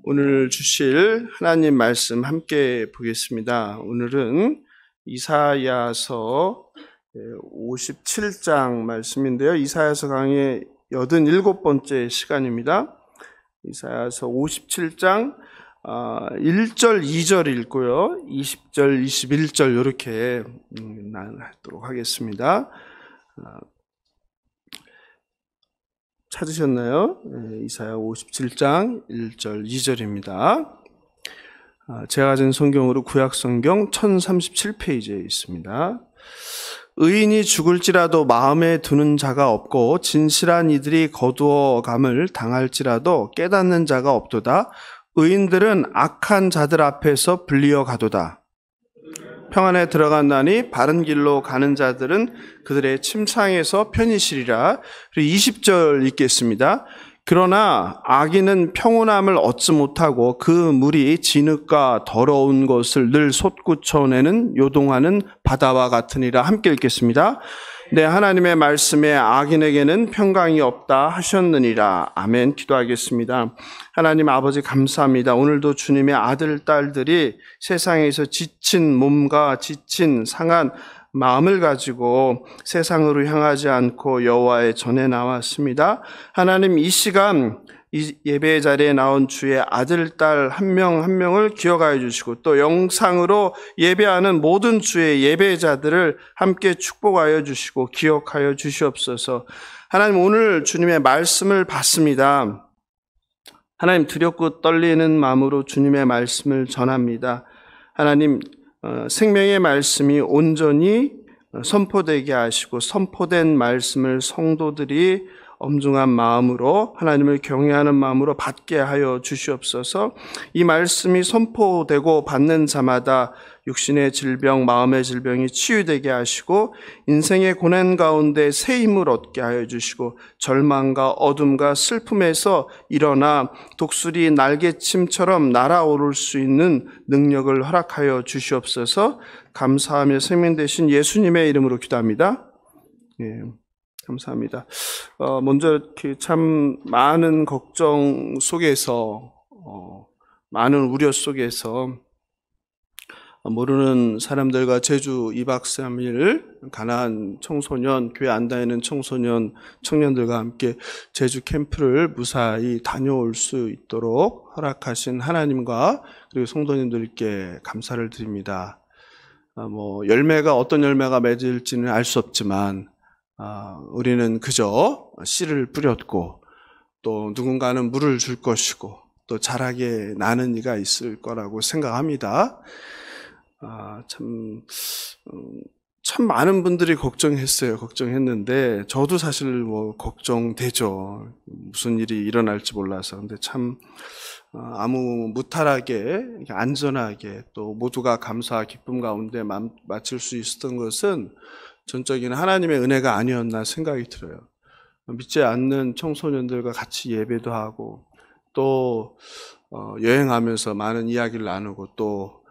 오늘 주실 하나님 말씀 함께 보겠습니다. 오늘은 이사야서 57장 말씀인데요. 이사야서 강의 87번째 시간입니다. 이사야서 57장 1절, 2절 읽고요. 20절, 21절 이렇게 나누도록 하겠습니다. 찾으셨나요? 이사야 57장 1절 2절입니다. 제가 가진 성경으로 구약성경 1037페이지에 있습니다. 의인이 죽을지라도 마음에 두는 자가 없고 진실한 이들이 거두어감을 당할지라도 깨닫는 자가 없도다. 의인들은 악한 자들 앞에서 불리어 가도다. 평안에 들어간다니 바른 길로 가는 자들은 그들의 침상에서 편히 쉬리라. 그리고 20절 읽겠습니다. 그러나 악인은 평온함을 얻지 못하고 그 물이 진흙과 더러운 것을 늘 솟구쳐내는 요동하는 바다와 같으니라. 함께 읽겠습니다. 네, 하나님의 말씀에 악인에게는 평강이 없다 하셨느니라. 아멘. 기도하겠습니다. 하나님 아버지 감사합니다. 오늘도 주님의 아들, 딸들이 세상에서 지친 몸과 지친 상한 마음을 가지고 세상으로 향하지 않고 여호와의 전에 나왔습니다. 하나님 이 시간 이 예배 자리에 나온 주의 아들, 딸 한 명 한 명을 기억하여 주시고 또 영상으로 예배하는 모든 주의 예배자들을 함께 축복하여 주시고 기억하여 주시옵소서. 하나님 오늘 주님의 말씀을 받습니다. 하나님 두렵고 떨리는 마음으로 주님의 말씀을 전합니다. 하나님 생명의 말씀이 온전히 선포되게 하시고 선포된 말씀을 성도들이 엄중한 마음으로 하나님을 경외하는 마음으로 받게 하여 주시옵소서. 이 말씀이 선포되고 받는 자마다 육신의 질병, 마음의 질병이 치유되게 하시고 인생의 고난 가운데 새 힘을 얻게 하여 주시고 절망과 어둠과 슬픔에서 일어나 독수리 날개침처럼 날아오를 수 있는 능력을 허락하여 주시옵소서. 감사하며 생명 되신 예수님의 이름으로 기도합니다. 예. 감사합니다. 먼저 이렇게 참 많은 걱정 속에서, 많은 우려 속에서 모르는 사람들과 제주 2박 3일 가난한 청소년, 교회 안 다니는 청소년, 청년들과 함께 제주 캠프를 무사히 다녀올 수 있도록 허락하신 하나님과 그리고 성도님들께 감사를 드립니다. 열매가 어떤 열매가 맺을지는 알 수 없지만 우리는 그저 씨를 뿌렸고 또 누군가는 물을 줄 것이고 또 자라게 나는 이가 있을 거라고 생각합니다. 참 많은 분들이 걱정했는데 저도 사실 걱정되죠. 무슨 일이 일어날지 몰라서. 근데 참 아무 무탈하게 안전하게 또 모두가 감사와 기쁨 가운데 마칠 수 있었던 것은 전적인 하나님의 은혜가 아니었나 생각이 들어요. 믿지 않는 청소년들과 같이 예배도 하고 또 여행하면서 많은 이야기를 나누고 또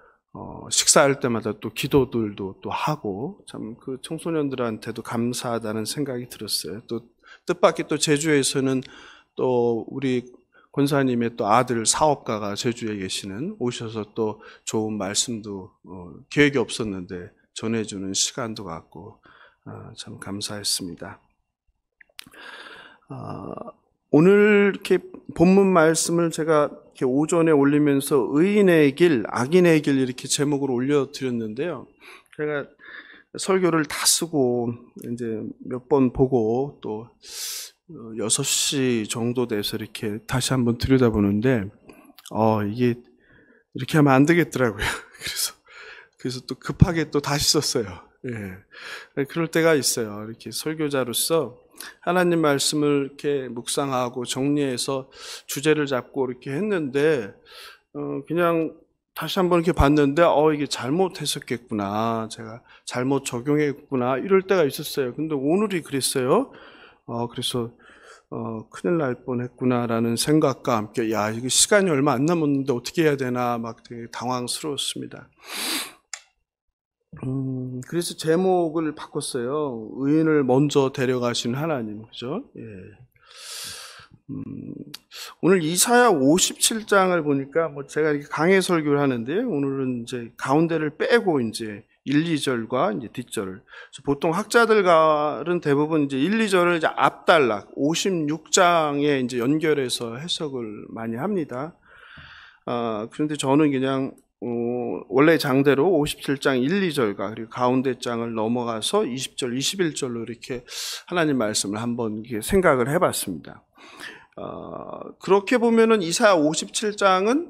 식사할 때마다 또 기도들도 또 하고 참 그 청소년들한테도 감사하다는 생각이 들었어요. 또 뜻밖의 또 제주에서는 또 우리 권사님의 또 아들 사업가가 제주에 계시는 오셔서 또 좋은 말씀도 계획이 없었는데 전해주는 시간도 갖고 참 감사했습니다. 오늘 이렇게 본문 말씀을 제가 이렇게 오전에 올리면서 의인의 길, 악인의 길 이렇게 제목으로 올려드렸는데요. 제가 설교를 다 쓰고 이제 몇 번 보고 또 6시 정도 돼서 이렇게 다시 한번 들여다보는데 이게 이렇게 하면 안 되겠더라고요. 그래서 또 급하게 또 다시 썼어요. 예. 그럴 때가 있어요. 이렇게 설교자로서 하나님 말씀을 이렇게 묵상하고 정리해서 주제를 잡고 이렇게 했는데, 그냥 다시 한번 이렇게 봤는데, 이게 잘못했었겠구나. 제가 잘못 적용했구나. 이럴 때가 있었어요. 근데 오늘이 그랬어요. 그래서, 큰일 날 뻔 했구나라는 생각과 함께, 이게 시간이 얼마 안 남았는데 어떻게 해야 되나 막 되게 당황스러웠습니다. 그래서 제목을 바꿨어요. 의인을 먼저 데려가신 하나님, 그죠? 예. 오늘 이사야 57장을 보니까 뭐 제가 이렇게 강해 설교를 하는데 오늘은 이제 가운데를 빼고 이제 1, 2절과 이제 뒷절을 보통 학자들은 대부분 이제 1, 2절을 이제 앞단락 56장에 이제 연결해서 해석을 많이 합니다. 그런데 저는 그냥 원래 장대로 57장 1, 2절과 그리고 가운데 장을 넘어가서 20절, 21절로 이렇게 하나님 말씀을 한번 이렇게 생각을 해봤습니다. 그렇게 보면은 이사야 57장은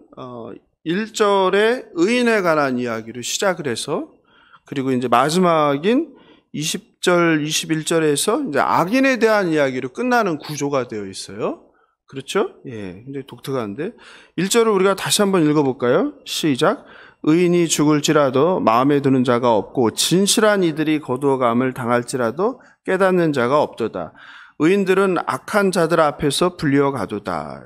1절에 의인에 관한 이야기로 시작을 해서 그리고 이제 마지막인 20절, 21절에서 이제 악인에 대한 이야기로 끝나는 구조가 되어 있어요. 그렇죠? 예, 굉장히 독특한데 1절을 우리가 다시 한번 읽어볼까요? 시작. 의인이 죽을지라도 마음에 드는 자가 없고 진실한 이들이 거두어감을 당할지라도 깨닫는 자가 없도다. 의인들은 악한 자들 앞에서 불리어 가도다.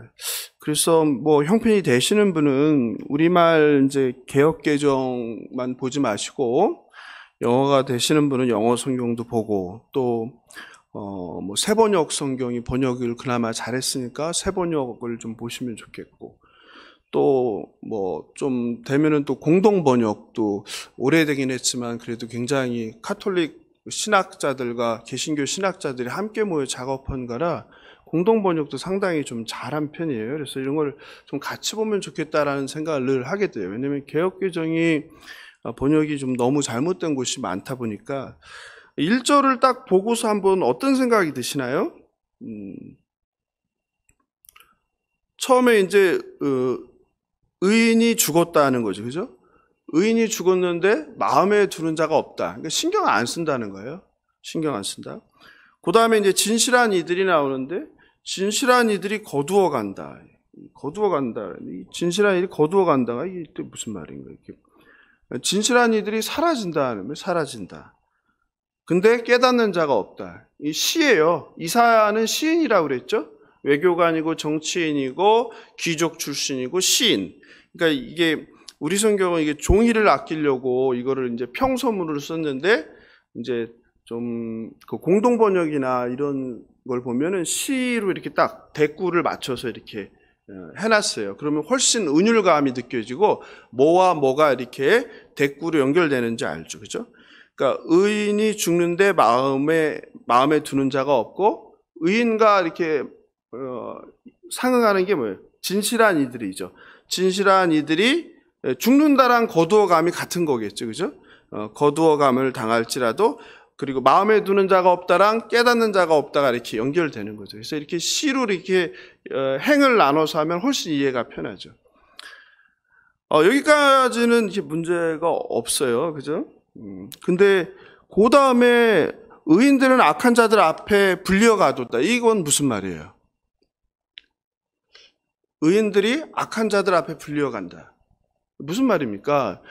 그래서 뭐 형편이 되시는 분은 우리말 이제 개역 개정만 보지 마시고 영어가 되시는 분은 영어 성경도 보고 또 뭐 새번역 성경이 번역을 그나마 잘했으니까 새번역을 좀 보시면 좋겠고 또 뭐 좀 되면은 또 공동 번역도 오래되긴 했지만 그래도 굉장히 카톨릭 신학자들과 개신교 신학자들이 함께 모여 작업한 거라 공동 번역도 상당히 좀 잘한 편이에요. 그래서 이런 걸 좀 같이 보면 좋겠다라는 생각을 늘 하게 돼요. 왜냐하면 개역 개정이 번역이 좀 너무 잘못된 곳이 많다 보니까 1절을 딱 보고서 한번 어떤 생각이 드시나요? 처음에 이제 의인이 죽었다는 거죠. 그죠? 의인이 죽었는데 마음에 두는 자가 없다. 그러니까 신경 안 쓴다는 거예요. 신경 안 쓴다. 그 다음에 이제 진실한 이들이 나오는데 진실한 이들이 거두어 간다. 거두어 간다. 진실한 이들이 거두어 간다가 이게 또 무슨 말인가? 이렇게. 진실한 이들이 사라진다. 사라진다. 근데 깨닫는 자가 없다. 이 시예요. 이사야는 시인이라고 그랬죠. 외교관이고 정치인이고 귀족 출신이고 시인. 그러니까 이게 우리 성경은 이게 종이를 아끼려고 이거를 이제 평서문으로 썼는데 이제 좀 그 공동 번역이나 이런 걸 보면은 시로 이렇게 딱 대꾸를 맞춰서 이렇게 해놨어요. 그러면 훨씬 은율감이 느껴지고 뭐와 뭐가 이렇게 대꾸로 연결되는지 알죠, 그죠? 그러니까 의인이 죽는데 마음에 두는 자가 없고 의인과 이렇게 상응하는 게 뭐예요? 진실한 이들이죠. 진실한 이들이 죽는다란 거두어감이 같은 거겠죠, 그죠? 거두어감을 당할지라도 그리고 마음에 두는 자가 없다랑 깨닫는 자가 없다가 이렇게 연결되는 거죠. 그래서 이렇게 시로 이렇게 행을 나눠서 하면 훨씬 이해가 편하죠. 여기까지는 이렇게 문제가 없어요, 그죠? 근데 그 다음에 의인들은 악한 자들 앞에 불려가뒀다. 이건 무슨 말이에요? 의인들이 악한 자들 앞에 불려간다. 무슨 말입니까?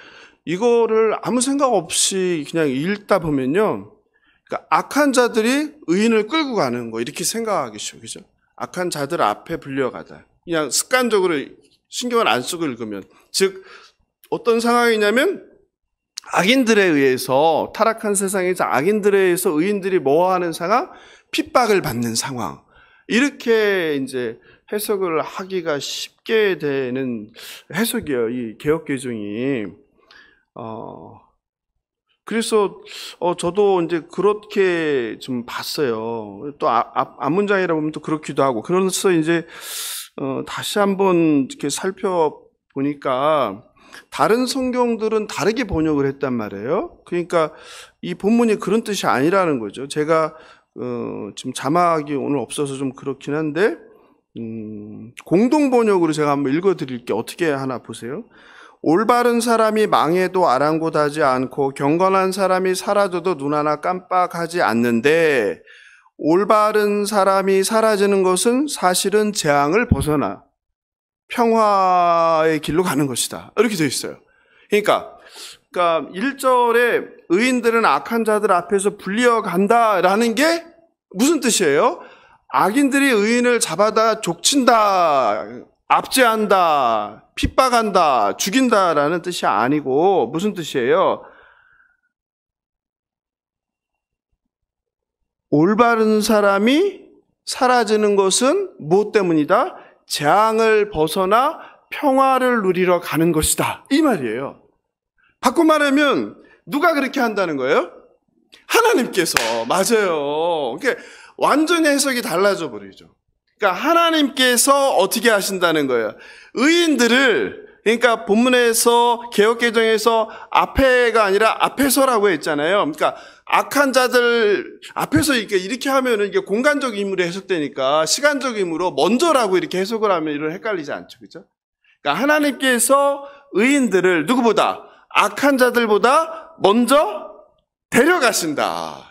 이거를 아무 생각 없이 그냥 읽다 보면요. 그러니까 악한 자들이 의인을 끌고 가는 거 이렇게 생각하기 쉬워. 그죠? 악한 자들 앞에 불려가다. 그냥 습관적으로 신경을 안 쓰고 읽으면. 즉 어떤 상황이냐면 악인들에 의해서 타락한 세상에서 악인들에 의해서 의인들이 뭐하는 상황? 핍박을 받는 상황. 이렇게 이제 해석을 하기가 쉽게 되는 해석이에요. 이 개역 개정이. 그래서 저도 이제 그렇게 좀 봤어요. 또 앞 문장이라 보면 또 그렇기도 하고. 그래서 이제 다시 한번 이렇게 살펴보니까 다른 성경들은 다르게 번역을 했단 말이에요. 그러니까 이 본문이 그런 뜻이 아니라는 거죠. 제가 지금 자막이 오늘 없어서 좀 그렇긴 한데 공동 번역으로 제가 한번 읽어드릴게요. 어떻게 하나 보세요. 올바른 사람이 망해도 아랑곳하지 않고 경건한 사람이 사라져도 눈 하나 깜빡하지 않는데 올바른 사람이 사라지는 것은 사실은 재앙을 벗어나 평화의 길로 가는 것이다. 이렇게 되어 있어요. 그러니까 1절에 의인들은 악한 자들 앞에서 불리어 간다라는 게 무슨 뜻이에요? 악인들이 의인을 잡아다 족친다, 압제한다, 핍박한다, 죽인다라는 뜻이 아니고 무슨 뜻이에요? 올바른 사람이 사라지는 것은 무엇 때문이다? 재앙을 벗어나 평화를 누리러 가는 것이다. 이 말이에요. 바꿔 말하면 누가 그렇게 한다는 거예요? 하나님께서. 맞아요. 그러니까 완전히 해석이 달라져 버리죠. 그러니까 하나님께서 어떻게 하신다는 거예요? 의인들을, 그러니까 본문에서 개역개정에서 앞에가 아니라 앞에서라고 했잖아요. 그러니까 악한 자들 앞에서 이렇게 하면은 이게 공간적 의미로 해석되니까 시간적 의미로 먼저라고 이렇게 해석을 하면 이런 헷갈리지 않죠, 그렇죠? 그러니까 하나님께서 의인들을 누구보다 악한 자들보다 먼저 데려가신다.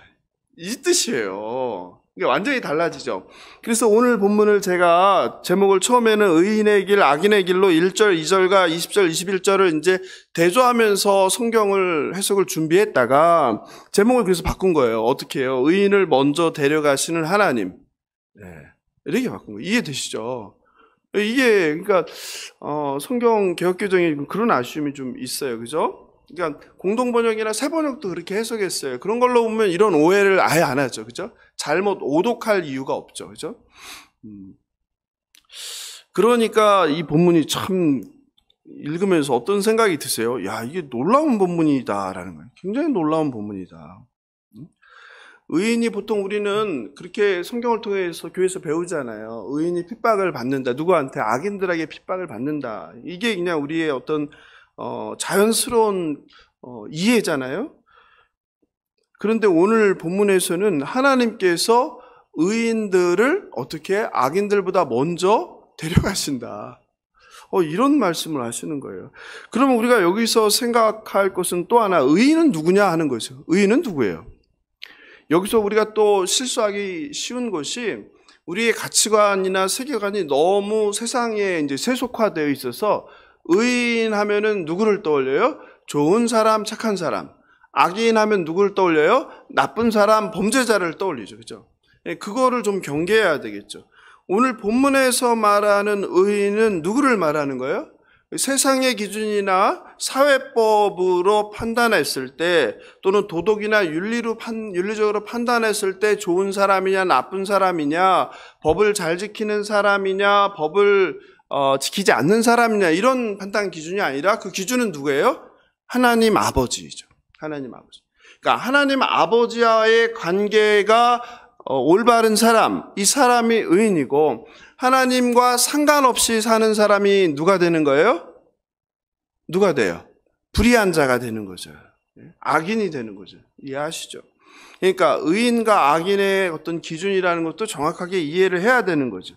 이 뜻이에요. 이게 완전히 달라지죠. 그래서 오늘 본문을 제가 제목을 처음에는 의인의 길, 악인의 길로 1절, 2절과 20절, 21절을 이제 대조하면서 성경을 해석을 준비했다가 제목을 그래서 바꾼 거예요. 어떻게 해요? 의인을 먼저 데려가시는 하나님. 네. 이렇게 바꾼 거예요. 이해되시죠? 이게 그러니까 성경 개역개정에 그런 아쉬움이 좀 있어요. 그죠? 그러니까 공동번역이나 새번역도 그렇게 해석했어요. 그런 걸로 보면 이런 오해를 아예 안 하죠. 그죠? 잘못 오독할 이유가 없죠. 그죠? 그러니까 이 본문이 참 읽으면서 어떤 생각이 드세요? 야, 이게 놀라운 본문이다라는 거예요. 굉장히 놀라운 본문이다. 의인이 보통 우리는 그렇게 성경을 통해서 교회에서 배우잖아요. 의인이 핍박을 받는다. 누구한테? 악인들에게 핍박을 받는다. 이게 그냥 우리의 어떤 자연스러운 이해잖아요. 그런데 오늘 본문에서는 하나님께서 의인들을 어떻게 악인들보다 먼저 데려가신다. 이런 말씀을 하시는 거예요. 그러면 우리가 여기서 생각할 것은 또 하나, 의인은 누구냐 하는 거죠. 의인은 누구예요? 여기서 우리가 또 실수하기 쉬운 것이 우리의 가치관이나 세계관이 너무 세상에 이제 세속화되어 있어서 의인 하면은 누구를 떠올려요? 좋은 사람, 착한 사람. 악인 하면 누구를 떠올려요? 나쁜 사람, 범죄자를 떠올리죠. 그죠? 그거를 좀 경계해야 되겠죠. 오늘 본문에서 말하는 의인은 누구를 말하는 거예요? 세상의 기준이나 사회법으로 판단했을 때 또는 도덕이나 윤리적으로 판단했을 때 좋은 사람이냐 나쁜 사람이냐, 법을 잘 지키는 사람이냐 법을 지키지 않는 사람이냐, 이런 판단 기준이 아니라 그 기준은 누구예요? 하나님 아버지죠. 하나님 아버지. 그러니까 하나님 아버지와의 관계가 올바른 사람, 이 사람이 의인이고, 하나님과 상관없이 사는 사람이 누가 되는 거예요? 누가 돼요? 불의한 자가 되는 거죠. 악인이 되는 거죠. 이해하시죠? 그러니까 의인과 악인의 어떤 기준이라는 것도 정확하게 이해를 해야 되는 거죠.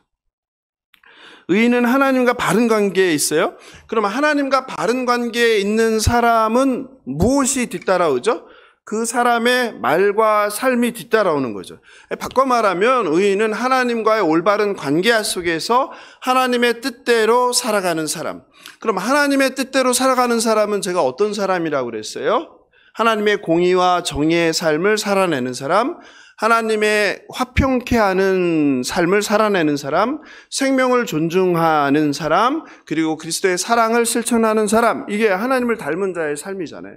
의인은 하나님과 바른 관계에 있어요. 그러면 하나님과 바른 관계에 있는 사람은 무엇이 뒤따라오죠? 그 사람의 말과 삶이 뒤따라오는 거죠. 바꿔 말하면 의인은 하나님과의 올바른 관계 속에서 하나님의 뜻대로 살아가는 사람. 그럼 하나님의 뜻대로 살아가는 사람은 제가 어떤 사람이라고 그랬어요? 하나님의 공의와 정의의 삶을 살아내는 사람, 하나님의 화평케 하는 삶을 살아내는 사람, 생명을 존중하는 사람, 그리고 그리스도의 사랑을 실천하는 사람, 이게 하나님을 닮은 자의 삶이잖아요.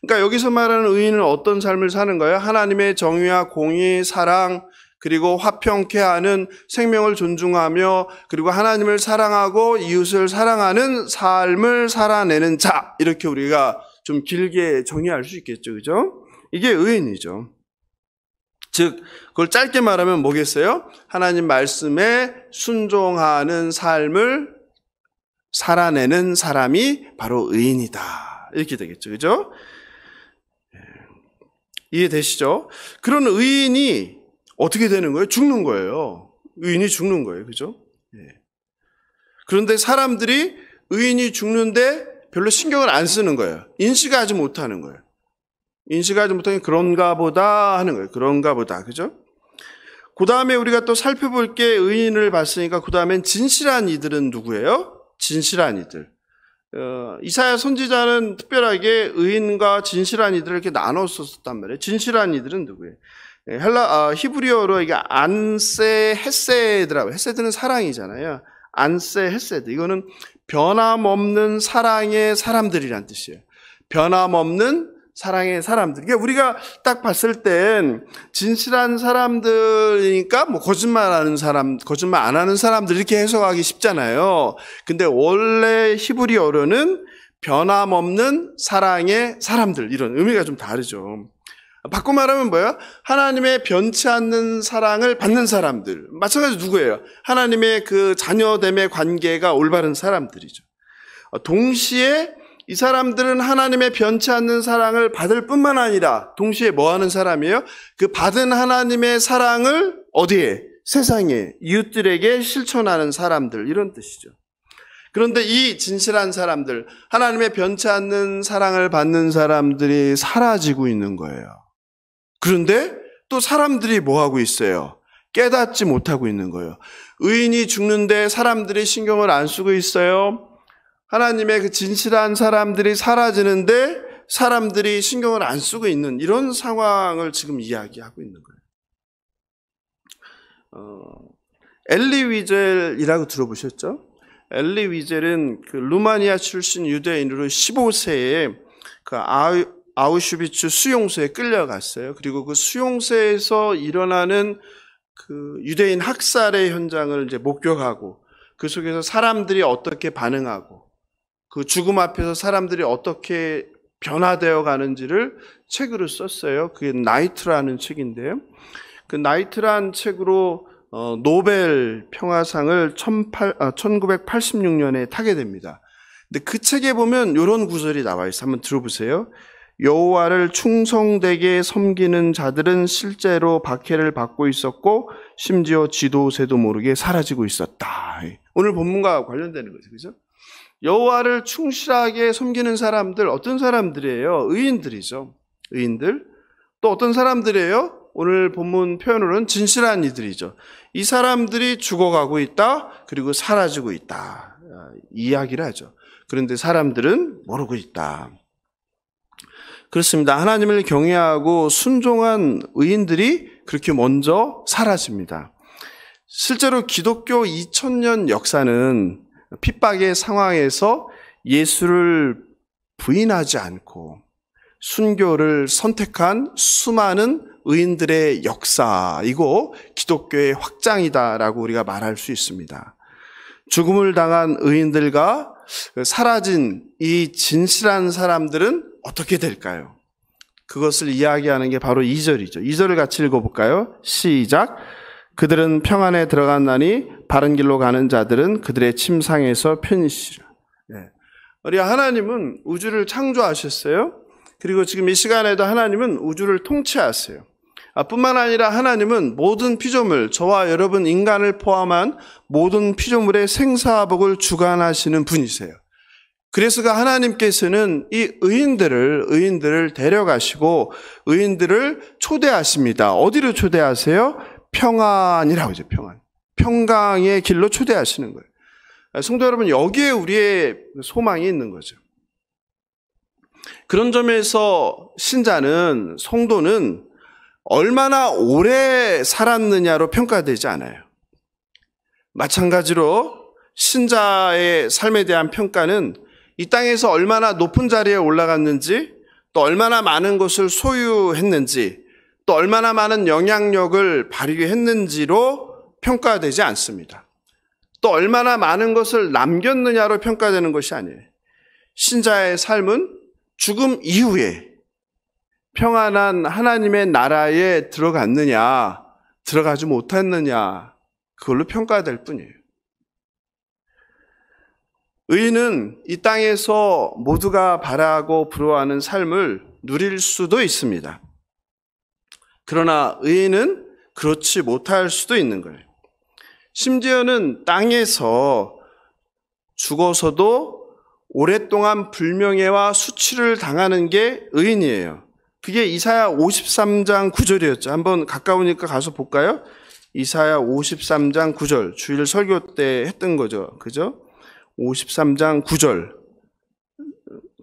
그러니까 여기서 말하는 의인은 어떤 삶을 사는 거예요? 하나님의 정의와 공의, 사랑, 그리고 화평케 하는, 생명을 존중하며 그리고 하나님을 사랑하고 이웃을 사랑하는 삶을 살아내는 자, 이렇게 우리가 좀 길게 정의할 수 있겠죠. 그죠? 이게 의인이죠. 즉 그걸 짧게 말하면 뭐겠어요? 하나님 말씀에 순종하는 삶을 살아내는 사람이 바로 의인이다, 이렇게 되겠죠. 그죠? 이해되시죠? 그런 의인이 어떻게 되는 거예요? 죽는 거예요. 의인이 죽는 거예요. 그죠? 그런데 사람들이 의인이 죽는데 별로 신경을 안 쓰는 거예요. 인식하지 못하는 거예요. 인식하지 못하니 그런가 보다 하는 거예요. 그런가 보다. 그죠? 그 다음에 우리가 또 살펴볼 게, 의인을 봤으니까 그 다음엔 진실한 이들은 누구예요? 진실한 이들. 이사야 선지자는 특별하게 의인과 진실한 이들을 이렇게 나눴었단 말이에요. 진실한 이들은 누구예요? 히브리어로 이게 안세 헤세드라고. 헤세드는 사랑이잖아요. 안세 헤세드. 이거는 변함없는 사랑의 사람들이란 뜻이에요. 변함없는 사랑의 사람들. 그러니까 우리가 딱 봤을 땐 진실한 사람들이니까 뭐 거짓말하는 사람, 거짓말 안 하는 사람들 이렇게 해석하기 쉽잖아요. 근데 원래 히브리어로는 변함없는 사랑의 사람들, 이런 의미가 좀 다르죠. 바꿔 말하면 뭐예요? 하나님의 변치 않는 사랑을 받는 사람들. 마찬가지로 누구예요? 하나님의 그 자녀됨의 관계가 올바른 사람들이죠. 동시에 이 사람들은 하나님의 변치 않는 사랑을 받을 뿐만 아니라 동시에 뭐 하는 사람이에요? 그 받은 하나님의 사랑을 어디에? 세상에, 이웃들에게 실천하는 사람들, 이런 뜻이죠. 그런데 이 진실한 사람들, 하나님의 변치 않는 사랑을 받는 사람들이 사라지고 있는 거예요. 그런데 또 사람들이 뭐 하고 있어요? 깨닫지 못하고 있는 거예요. 의인이 죽는데 사람들이 신경을 안 쓰고 있어요. 하나님의 그 진실한 사람들이 사라지는데 사람들이 신경을 안 쓰고 있는 이런 상황을 지금 이야기하고 있는 거예요. 엘리 위젤이라고 들어보셨죠? 엘리 위젤은 그 루마니아 출신 유대인으로 15세에 그 아우슈비츠 수용소에 끌려갔어요. 그리고 그 수용소에서 일어나는 그 유대인 학살의 현장을 이제 목격하고 그 속에서 사람들이 어떻게 반응하고 그 죽음 앞에서 사람들이 어떻게 변화되어 가는지를 책으로 썼어요. 그게 나이트라는 책인데요. 그 나이트라는 책으로 노벨 평화상을 1986년에 타게 됩니다. 근데 그 책에 보면 이런 구절이 나와 있어요. 한번 들어보세요. 여호와를 충성되게 섬기는 자들은 실제로 박해를 받고 있었고 심지어 지도새도 모르게 사라지고 있었다. 오늘 본문과 관련되는 거죠. 그죠? 여호와를 충실하게 섬기는 사람들, 어떤 사람들이에요? 의인들이죠. 의인들. 또 어떤 사람들이에요? 오늘 본문 표현으로는 진실한 이들이죠. 이 사람들이 죽어가고 있다, 그리고 사라지고 있다, 이야기를 하죠. 그런데 사람들은 모르고 있다. 그렇습니다. 하나님을 경외하고 순종한 의인들이 그렇게 먼저 사라집니다. 실제로 기독교 2000년 역사는 핍박의 상황에서 예수를 부인하지 않고 순교를 선택한 수많은 의인들의 역사이고 기독교의 확장이다라고 우리가 말할 수 있습니다. 죽음을 당한 의인들과 사라진 이 진실한 사람들은 어떻게 될까요? 그것을 이야기하는 게 바로 2절이죠. 2절을 같이 읽어볼까요? 시작. 그들은 평안에 들어갔나니 바른 길로 가는 자들은 그들의 침상에서 편히쉬라. 우리 하나님은 우주를 창조하셨어요. 그리고 지금 이 시간에도 하나님은 우주를 통치하세요. 뿐만 아니라 하나님은 모든 피조물, 저와 여러분 인간을 포함한 모든 피조물의 생사복을 주관하시는 분이세요. 그래서 그 하나님께서는 이 의인들을 데려가시고 의인들을 초대하십니다. 어디로 초대하세요? 평안이라고 하죠. 평안. 평강의 길로 초대하시는 거예요. 성도 여러분, 여기에 우리의 소망이 있는 거죠. 그런 점에서 신자는, 성도는 얼마나 오래 살았느냐로 평가되지 않아요. 마찬가지로 신자의 삶에 대한 평가는 이 땅에서 얼마나 높은 자리에 올라갔는지, 또 얼마나 많은 것을 소유했는지, 또 얼마나 많은 영향력을 발휘했는지로 평가되지 않습니다. 또 얼마나 많은 것을 남겼느냐로 평가되는 것이 아니에요. 신자의 삶은 죽음 이후에 평안한 하나님의 나라에 들어갔느냐, 들어가지 못했느냐, 그걸로 평가될 뿐이에요. 의인은 이 땅에서 모두가 바라고 부러워하는 삶을 누릴 수도 있습니다. 그러나 의인은 그렇지 못할 수도 있는 거예요. 심지어는 땅에서 죽어서도 오랫동안 불명예와 수치를 당하는 게 의인이에요. 그게 이사야 53장 9절이었죠. 한번 가까우니까 가서 볼까요? 이사야 53장 9절. 주일 설교 때 했던 거죠. 그죠? 53장 9절.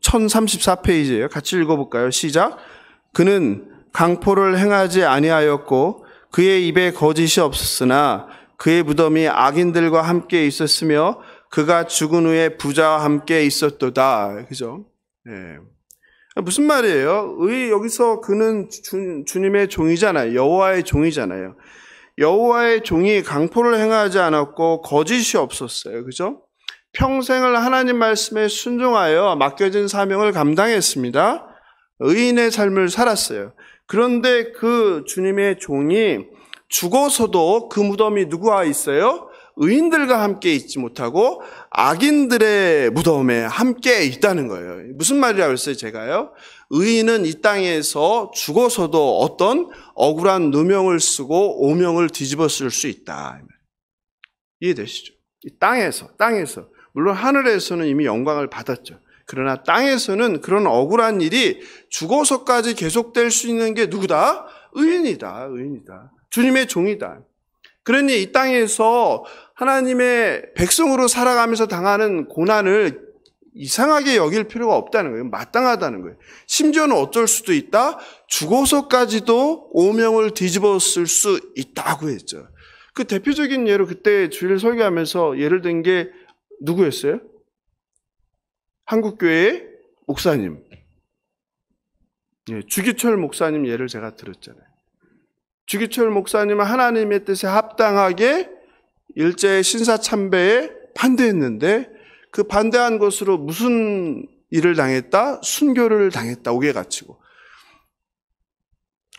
1034페이지예요. 같이 읽어볼까요? 시작. 그는 강포를 행하지 아니하였고 그의 입에 거짓이 없었으나 그의 무덤이 악인들과 함께 있었으며 그가 죽은 후에 부자와 함께 있었도다. 그죠? 네. 무슨 말이에요? 여기서 그는 주님의 종이잖아요. 여호와의 종이잖아요. 여호와의 종이 강포를 행하지 않았고 거짓이 없었어요. 그죠? 평생을 하나님 말씀에 순종하여 맡겨진 사명을 감당했습니다. 의인의 삶을 살았어요. 그런데 그 주님의 종이 죽어서도 그 무덤이 누구와 있어요? 의인들과 함께 있지 못하고 악인들의 무덤에 함께 있다는 거예요. 무슨 말이라고 했어요, 제가요? 의인은 이 땅에서 죽어서도 어떤 억울한 누명을 쓰고 오명을 뒤집어 쓸 수 있다. 이해되시죠? 이 땅에서. 물론 하늘에서는 이미 영광을 받았죠. 그러나 땅에서는 그런 억울한 일이 죽어서까지 계속될 수 있는 게 누구다? 의인이다. 주님의 종이다. 그러니 이 땅에서 하나님의 백성으로 살아가면서 당하는 고난을 이상하게 여길 필요가 없다는 거예요. 마땅하다는 거예요. 심지어는 어쩔 수도 있다. 죽어서까지도 오명을 뒤집어 쓸 수 있다고 했죠. 그 대표적인 예로 그때 주일 설교하면서 예를 든 게 누구였어요? 한국교회의 목사님. 주기철 목사님 예를 제가 들었잖아요. 주기철 목사님은 하나님의 뜻에 합당하게 일제 신사참배에 반대했는데 그 반대한 것으로 무슨 일을 당했다? 순교를 당했다. 옥에 갇히고.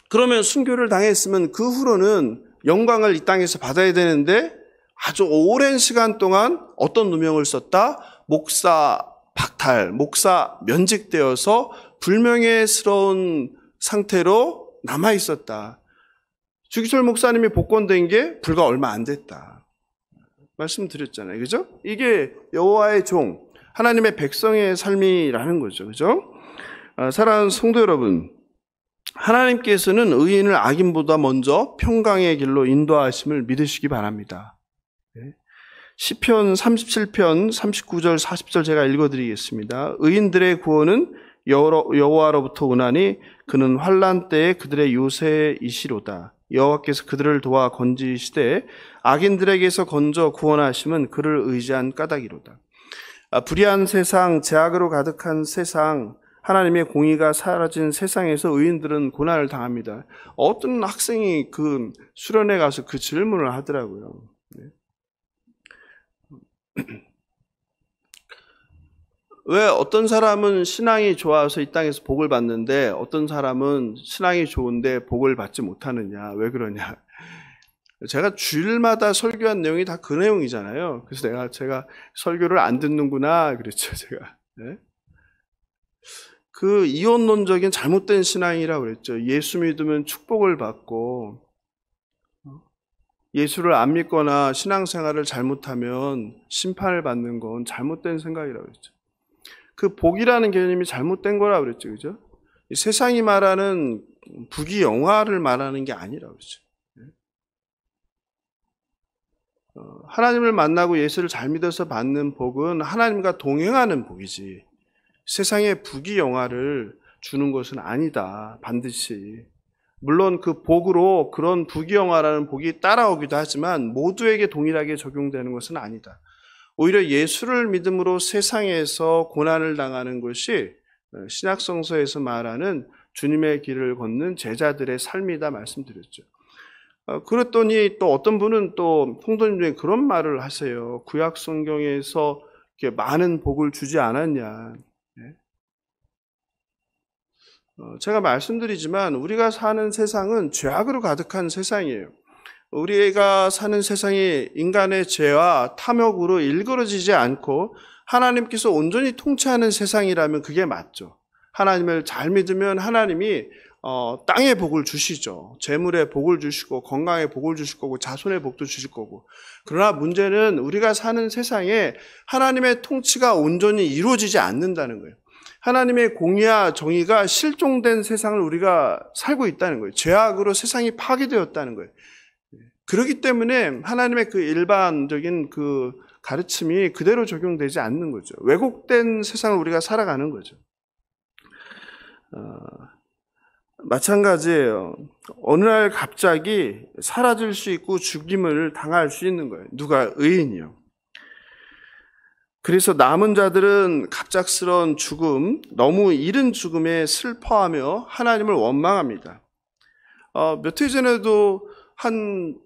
그러면 순교를 당했으면 그 후로는 영광을 이 땅에서 받아야 되는데 아주 오랜 시간 동안 어떤 누명을 썼다? 목사 박탈, 목사 면직되어서 불명예스러운 상태로 남아 있었다. 주기철 목사님이 복권된 게 불과 얼마 안 됐다. 말씀드렸잖아요. 그죠? 이게 여호와의 종, 하나님의 백성의 삶이라는 거죠. 그죠? 사랑하는 성도 여러분, 하나님께서는 의인을 악인보다 먼저 평강의 길로 인도하심을 믿으시기 바랍니다. 시편 37편 39절 40절 제가 읽어드리겠습니다. 의인들의 구원은 여호와로부터 오나니 그는 환난 때에 그들의 요새이시로다. 여호와께서 그들을 도와 건지시되 악인들에게서 건져 구원하심은 그를 의지한 까닭이로다. 불의한 세상, 죄악으로 가득한 세상, 하나님의 공의가 사라진 세상에서 의인들은 고난을 당합니다. 어떤 학생이 그 수련회 가서 그 질문을 하더라고요. 왜 어떤 사람은 신앙이 좋아서 이 땅에서 복을 받는데 어떤 사람은 신앙이 좋은데 복을 받지 못하느냐, 왜 그러냐. 제가 주일마다 설교한 내용이 다 그 내용이잖아요. 그래서 제가 설교를 안 듣는구나 그랬죠, 제가. 네? 그 이원론적인 잘못된 신앙이라고 그랬죠. 예수 믿으면 축복을 받고 예수를 안 믿거나 신앙생활을 잘못하면 심판을 받는 건 잘못된 생각이라고 그랬죠. 그 복이라는 개념이 잘못된 거라고 그랬죠. 그죠? 세상이 말하는 부귀 영화를 말하는 게 아니라고 그랬죠. 하나님을 만나고 예수를 잘 믿어서 받는 복은 하나님과 동행하는 복이지 세상의 부귀 영화를 주는 것은 아니다. 반드시. 물론 그 복으로 그런 부귀 영화라는 복이 따라오기도 하지만 모두에게 동일하게 적용되는 것은 아니다. 오히려 예수를 믿음으로 세상에서 고난을 당하는 것이 신약성서에서 말하는 주님의 길을 걷는 제자들의 삶이다 말씀드렸죠. 그랬더니 또 어떤 분은 또 성도님 중에 그런 말을 하세요. 구약 성경에서 이렇게 많은 복을 주지 않았냐. 제가 말씀드리지만 우리가 사는 세상은 죄악으로 가득한 세상이에요. 우리가 사는 세상이 인간의 죄와 탐욕으로 일그러지지 않고 하나님께서 온전히 통치하는 세상이라면 그게 맞죠. 하나님을 잘 믿으면 하나님이 땅의 복을 주시죠. 재물의 복을 주시고 건강의 복을 주실 거고 자손의 복도 주실 거고. 그러나 문제는 우리가 사는 세상에 하나님의 통치가 온전히 이루어지지 않는다는 거예요. 하나님의 공의와 정의가 실종된 세상을 우리가 살고 있다는 거예요. 죄악으로 세상이 파괴되었다는 거예요. 그렇기 때문에 하나님의 그 일반적인 그 가르침이 그대로 적용되지 않는 거죠. 왜곡된 세상을 우리가 살아가는 거죠. 마찬가지예요. 어느 날 갑자기 사라질 수 있고 죽임을 당할 수 있는 거예요. 누가? 의인이요. 그래서 남은 자들은 갑작스러운 죽음, 너무 이른 죽음에 슬퍼하며 하나님을 원망합니다. 몇 해 전에도 한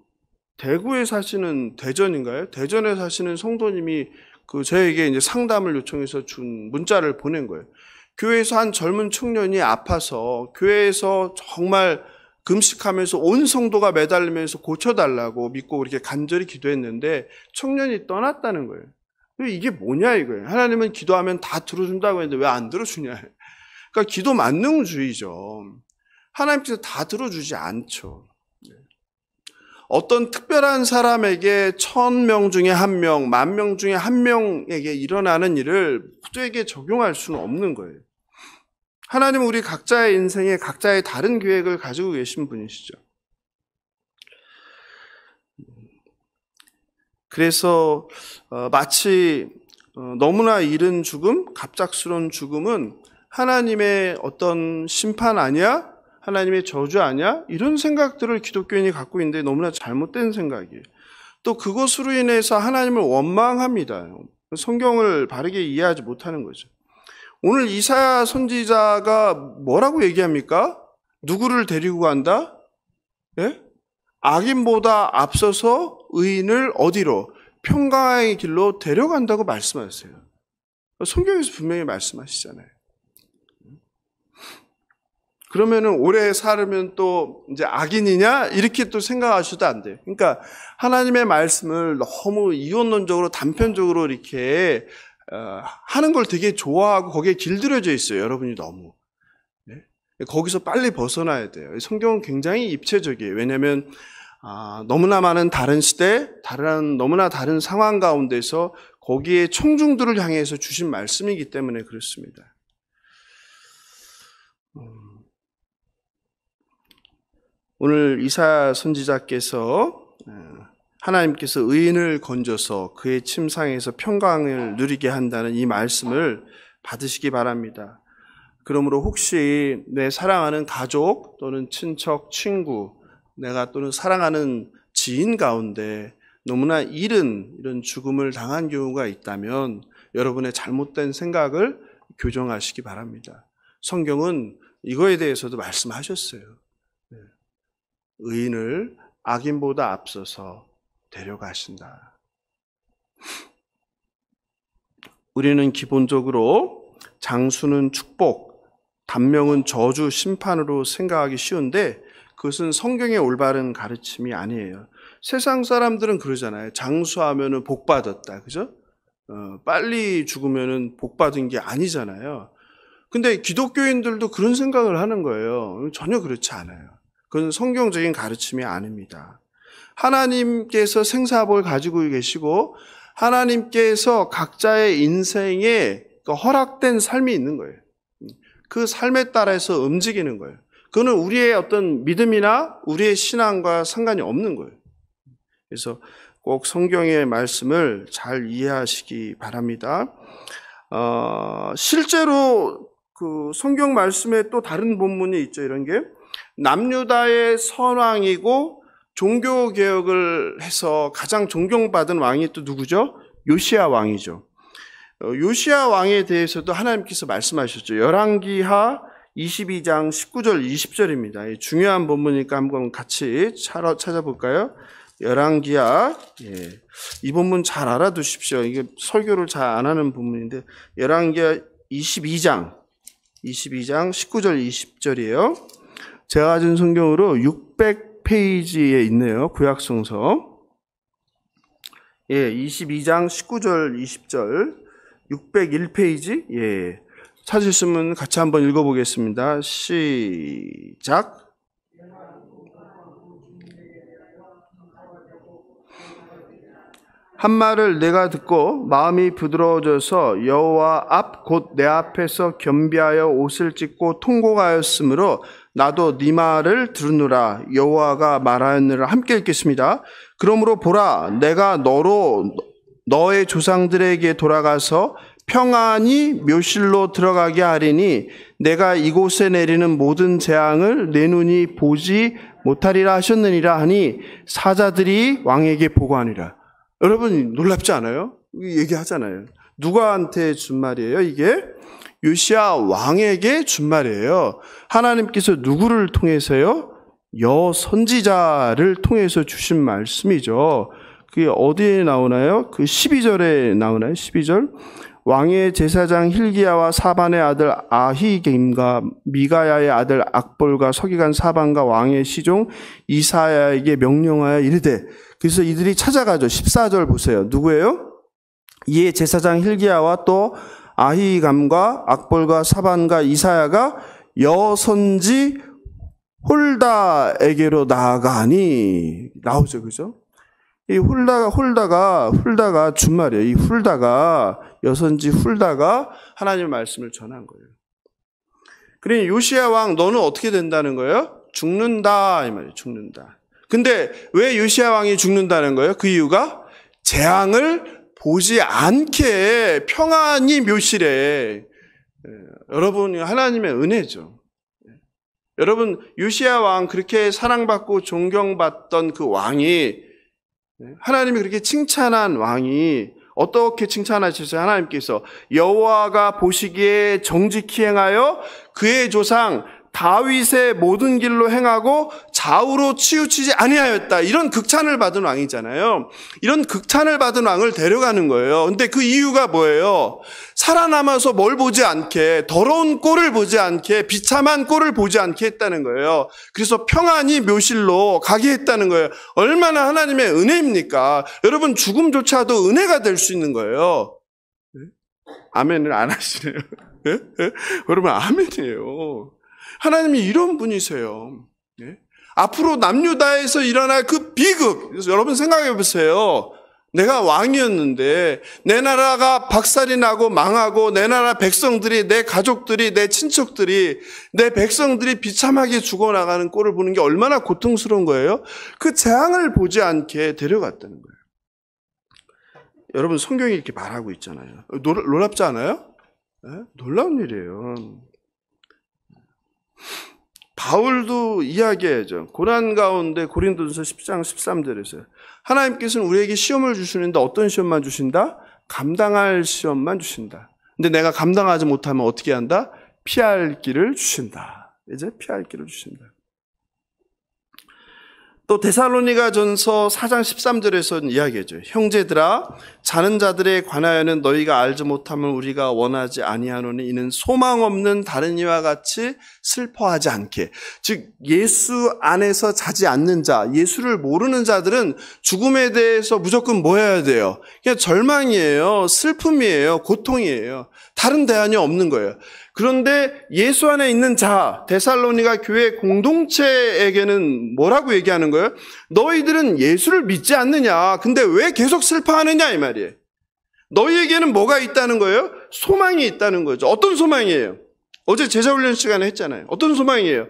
대구에 사시는 대전인가요? 대전에 사시는 성도님이 저에게 이제 상담을 요청해서 준 문자를 보낸 거예요. 교회에서 한 젊은 청년이 아파서 교회에서 정말 금식하면서 온 성도가 매달리면서 고쳐달라고 믿고 그렇게 간절히 기도했는데 청년이 떠났다는 거예요. 이게 뭐냐 이거예요. 하나님은 기도하면 다 들어준다고 했는데 왜 안 들어주냐. 그러니까 기도 만능주의죠. 하나님께서 다 들어주지 않죠. 어떤 특별한 사람에게 1000명 중에 1명, 10,000명 중에 1명에게 일어나는 일을 모두에게 적용할 수는 없는 거예요. 하나님은 우리 각자의 인생에 각자의 다른 계획을 가지고 계신 분이시죠. 그래서 마치 너무나 이른 죽음, 갑작스러운 죽음은 하나님의 어떤 심판 아니야? 하나님의 저주 아니야? 이런 생각들을 기독교인이 갖고 있는데 너무나 잘못된 생각이에요. 또 그것으로 인해서 하나님을 원망합니다. 성경을 바르게 이해하지 못하는 거죠. 오늘 이사야 선지자가 뭐라고 얘기합니까? 누구를 데리고 간다? 예? 악인보다 앞서서 의인을 어디로? 평강의 길로 데려간다고 말씀하세요. 성경에서 분명히 말씀하시잖아요. 그러면은 오래 살으면 또 이제 악인이냐? 이렇게 또 생각하셔도 안 돼요. 그러니까 하나님의 말씀을 너무 이원론적으로 단편적으로 이렇게 하는 걸 되게 좋아하고 거기에 길들여져 있어요. 여러분이 너무. 네? 거기서 빨리 벗어나야 돼요. 성경은 굉장히 입체적이에요. 왜냐하면 너무나 많은 다른 시대, 너무나 다른 상황 가운데서 거기에 청중들을 향해서 주신 말씀이기 때문에 그렇습니다. 오늘 이사야 선지자께서 하나님께서 의인을 건져서 그의 침상에서 평강을 누리게 한다는 이 말씀을 받으시기 바랍니다. 그러므로 혹시 내 사랑하는 가족 또는 친척, 친구, 내가 또는 사랑하는 지인 가운데 너무나 이런 죽음을 당한 경우가 있다면 여러분의 잘못된 생각을 교정하시기 바랍니다. 성경은 이거에 대해서도 말씀하셨어요. 의인을 악인보다 앞서서 데려가신다. 우리는 기본적으로 장수는 축복, 단명은 저주, 심판으로 생각하기 쉬운데 그것은 성경의 올바른 가르침이 아니에요. 세상 사람들은 그러잖아요. 장수하면은 복 받았다, 그죠? 빨리 죽으면은 복 받은 게 아니잖아요. 근데 기독교인들도 그런 생각을 하는 거예요. 전혀 그렇지 않아요. 그건 성경적인 가르침이 아닙니다. 하나님께서 생사복을 가지고 계시고 하나님께서 각자의 인생에 허락된 삶이 있는 거예요. 그 삶에 따라서 움직이는 거예요. 그거는 우리의 어떤 믿음이나 우리의 신앙과 상관이 없는 거예요. 그래서 꼭 성경의 말씀을 잘 이해하시기 바랍니다. 실제로 그 성경 말씀에 또 다른 본문이 있죠. 이런 게 남유다의 선왕이고 종교개혁을 해서 가장 존경받은 왕이 또 누구죠? 요시야 왕이죠. 요시야 왕에 대해서도 하나님께서 말씀하셨죠. 열왕기하 22장 19절 20절입니다. 중요한 본문이니까 한번 같이 찾아볼까요? 열왕기하, 이 본문 잘 알아두십시오. 이게 설교를 잘 안 하는 본문인데 열왕기하 22장 19절 20절이에요. 제가 가진 성경으로 600페이지에 있네요. 구약성서. 22장 19절 20절 601페이지. 찾으시면 같이 한번 읽어보겠습니다. 시작. 한 말을 내가 듣고 마음이 부드러워져서 여호와 앞 곧 내 앞에서 겸비하여 옷을 찢고 통곡하였으므로 나도 네 말을 들으노라. 여호와가 말하였느라. 함께 읽겠습니다. 그러므로 보라, 내가 너로 너의 조상들에게 돌아가서 평안히 묘실로 들어가게 하리니 내가 이곳에 내리는 모든 재앙을 내 눈이 보지 못하리라 하셨느니라 하니 사자들이 왕에게 보고하니라. 여러분 놀랍지 않아요? 얘기하잖아요. 누구한테 준 말이에요? 이게 요시야 왕에게 준 말이에요. 하나님께서 누구를 통해서요? 여선지자를 통해서 주신 말씀이죠. 그게 어디에 나오나요? 그 12절에 나오나요? 12절. 왕의 제사장 힐기야와 사반의 아들 아히겜과 미가야의 아들 악볼과 서기관 사반과 왕의 시종 이사야에게 명령하여 이르되, 그래서 이들이 찾아가죠. 14절 보세요. 누구예요? 이에 제사장 힐기야와 또 아히감과 악볼과 사반과 이사야가 여선지 홀다에게로 나아가니, 나오죠. 그죠? 이 훌다가 준 말이에요. 이 훌다가, 여선지 훌다가 하나님의 말씀을 전한 거예요. 그러니 요시야 왕, 너는 어떻게 된다는 거예요? 죽는다, 이 말이에요. 죽는다. 근데 왜 요시야 왕이 죽는다는 거예요? 그 이유가 재앙을 보지 않게 평안히 묘실해. 여러분, 하나님의 은혜죠. 여러분, 요시야 왕, 그렇게 사랑받고 존경받던 그 왕이, 하나님이 그렇게 칭찬한 왕이 어떻게 칭찬하셨어요? 하나님께서 여호와가 보시기에 정직히 행하여 그의 조상 다윗의 모든 길로 행하고 좌우로 치우치지 아니하였다. 이런 극찬을 받은 왕이잖아요. 이런 극찬을 받은 왕을 데려가는 거예요. 근데 그 이유가 뭐예요? 살아남아서 뭘 보지 않게, 더러운 꼴을 보지 않게, 비참한 꼴을 보지 않게 했다는 거예요. 그래서 평안히 묘실로 가게 했다는 거예요. 얼마나 하나님의 은혜입니까? 여러분, 죽음조차도 은혜가 될 수 있는 거예요. 아멘을 안 하시네요. 여러분, 아멘이에요. 하나님이 이런 분이세요. 앞으로 남유다에서 일어날 그 비극, 그래서 여러분 생각해 보세요. 내가 왕이었는데 내 나라가 박살이 나고 망하고 내 나라 백성들이, 내 가족들이, 내 친척들이, 내 백성들이 비참하게 죽어나가는 꼴을 보는 게 얼마나 고통스러운 거예요. 그 재앙을 보지 않게 데려갔다는 거예요. 여러분, 성경이 이렇게 말하고 있잖아요. 놀랍지 않아요? 놀라운 일이에요. 바울도 이야기하죠. 고난 가운데 고린도전서 10장 13절에서 하나님께서는 우리에게 시험을 주시는데 어떤 시험만 주신다? 감당할 시험만 주신다. 근데 내가 감당하지 못하면 어떻게 한다? 피할 길을 주신다. 이제 피할 길을 주신다. 또 데살로니가전서 4장 13절에서는 이야기하죠. 형제들아, 자는 자들에 관하여는 너희가 알지 못함을 우리가 원하지 아니하노니 이는 소망 없는 다른 이와 같이 슬퍼하지 않게. 즉 예수 안에서 자지 않는 자, 예수를 모르는 자들은 죽음에 대해서 무조건 뭐 해야 돼요? 그냥 절망이에요. 슬픔이에요. 고통이에요. 다른 대안이 없는 거예요. 그런데 예수 안에 있는 자, 데살로니가 교회 공동체에게는 뭐라고 얘기하는 거예요? 너희들은 예수를 믿지 않느냐? 근데 왜 계속 슬퍼하느냐? 이 말이에요. 너희에게는 뭐가 있다는 거예요? 소망이 있다는 거죠. 어떤 소망이에요? 어제 제자훈련 시간에 했잖아요. 어떤 소망이에요?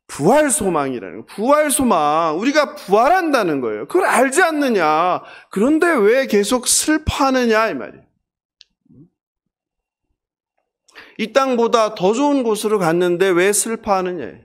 부활 소망이라는 거예요. 부활 소망. 우리가 부활한다는 거예요. 그걸 알지 않느냐? 그런데 왜 계속 슬퍼하느냐? 이 말이에요. 이 땅보다 더 좋은 곳으로 갔는데 왜 슬퍼하느냐?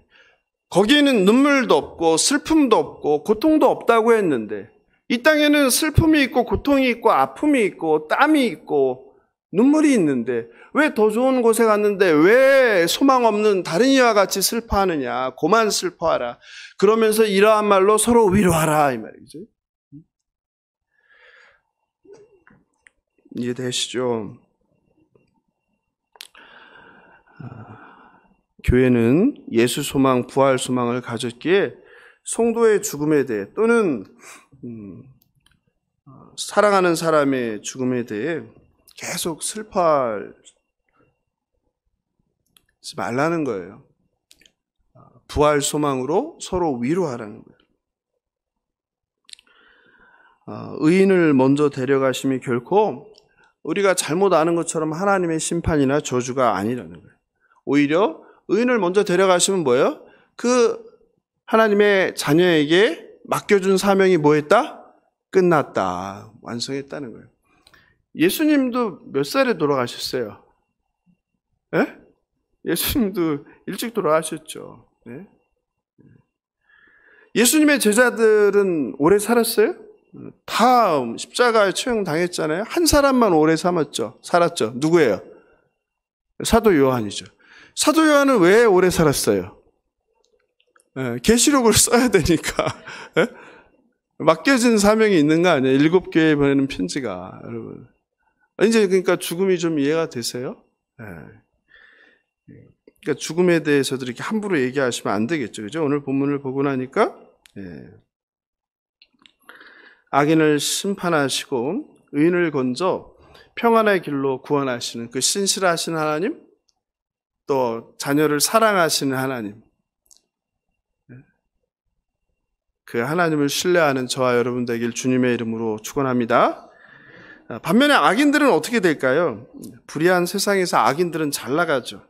거기에는 눈물도 없고 슬픔도 없고 고통도 없다고 했는데 이 땅에는 슬픔이 있고 고통이 있고 아픔이 있고 땀이 있고 눈물이 있는데 왜 더 좋은 곳에 갔는데 왜 소망 없는 다른 이와 같이 슬퍼하느냐? 고만 슬퍼하라. 그러면서 이러한 말로 서로 위로하라 이 말이죠. 이해되시죠? 교회는 예수 소망, 부활 소망을 가졌기에 성도의 죽음에 대해 또는 사랑하는 사람의 죽음에 대해 계속 슬퍼하지 말라는 거예요. 부활 소망으로 서로 위로하라는 거예요. 의인을 먼저 데려가심이 결코 우리가 잘못 아는 것처럼 하나님의 심판이나 저주가 아니라는 거예요. 오히려 의인을 먼저 데려가시면 뭐예요? 그 하나님의 자녀에게 맡겨준 사명이 뭐했다? 끝났다. 완성했다는 거예요. 예수님도 몇 살에 돌아가셨어요? 예? 예수님도 일찍 돌아가셨죠. 예? 예수님의 제자들은 오래 살았어요? 다 십자가에 처형당했잖아요. 한 사람만 오래 살았죠. 누구예요? 사도 요한이죠. 사도 요한은 왜 오래 살았어요? 계시록을 써야 되니까. 맡겨진 사명이 있는 거 아니에요? 7교회에 보내는 편지가. 여러분. 이제 그러니까 죽음이 좀 이해가 되세요? 그러니까 죽음에 대해서도 이렇게 함부로 얘기하시면 안 되겠죠. 그죠? 오늘 본문을 보고 나니까 악인을 심판하시고 의인을 건져 평안의 길로 구원하시는 그 신실하신 하나님, 또 자녀를 사랑하시는 하나님, 그 하나님을 신뢰하는 저와 여러분 되길 주님의 이름으로 축원합니다. 반면에 악인들은 어떻게 될까요? 불의한 세상에서 악인들은 잘 나가죠.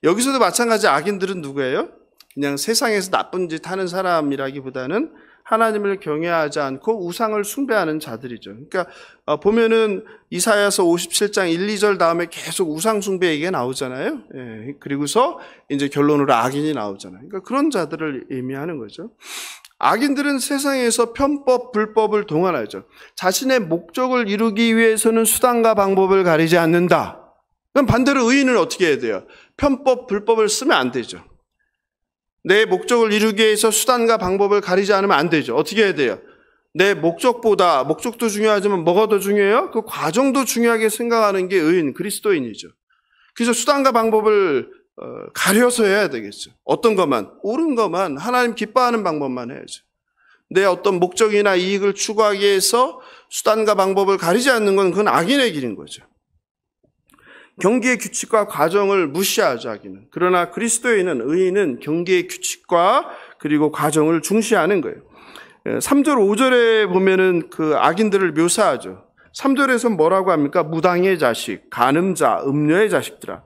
여기서도 마찬가지 악인들은 누구예요? 그냥 세상에서 나쁜 짓 하는 사람이라기보다는 하나님을 경외하지 않고 우상을 숭배하는 자들이죠. 그러니까 보면은 이사야서 57장 1, 2절 다음에 계속 우상 숭배 얘기가 나오잖아요. 그리고서 이제 결론으로 악인이 나오잖아요. 그러니까 그런 자들을 의미하는 거죠. 악인들은 세상에서 편법, 불법을 동원하죠. 자신의 목적을 이루기 위해서는 수단과 방법을 가리지 않는다. 그럼 반대로 의인은 어떻게 해야 돼요? 편법, 불법을 쓰면 안 되죠. 내 목적을 이루기 위해서 수단과 방법을 가리지 않으면 안 되죠. 어떻게 해야 돼요? 내 목적도 중요하지만 뭐가 더 중요해요? 그 과정도 중요하게 생각하는 게 의인, 그리스도인이죠. 그래서 수단과 방법을 가려서 해야 되겠죠. 어떤 것만, 옳은 것만, 하나님 기뻐하는 방법만 해야죠. 내 어떤 목적이나 이익을 추구하기 위해서 수단과 방법을 가리지 않는 건 그건 악인의 길인 거죠. 경계의 규칙과 과정을 무시하죠, 악인은. 그러나 그리스도인은, 의인은 경계의 규칙과 그리고 과정을 중시하는 거예요. 3절, 5절에 보면은 그 악인들을 묘사하죠. 3절에서 뭐라고 합니까? 무당의 자식, 간음자, 음녀의 자식들아.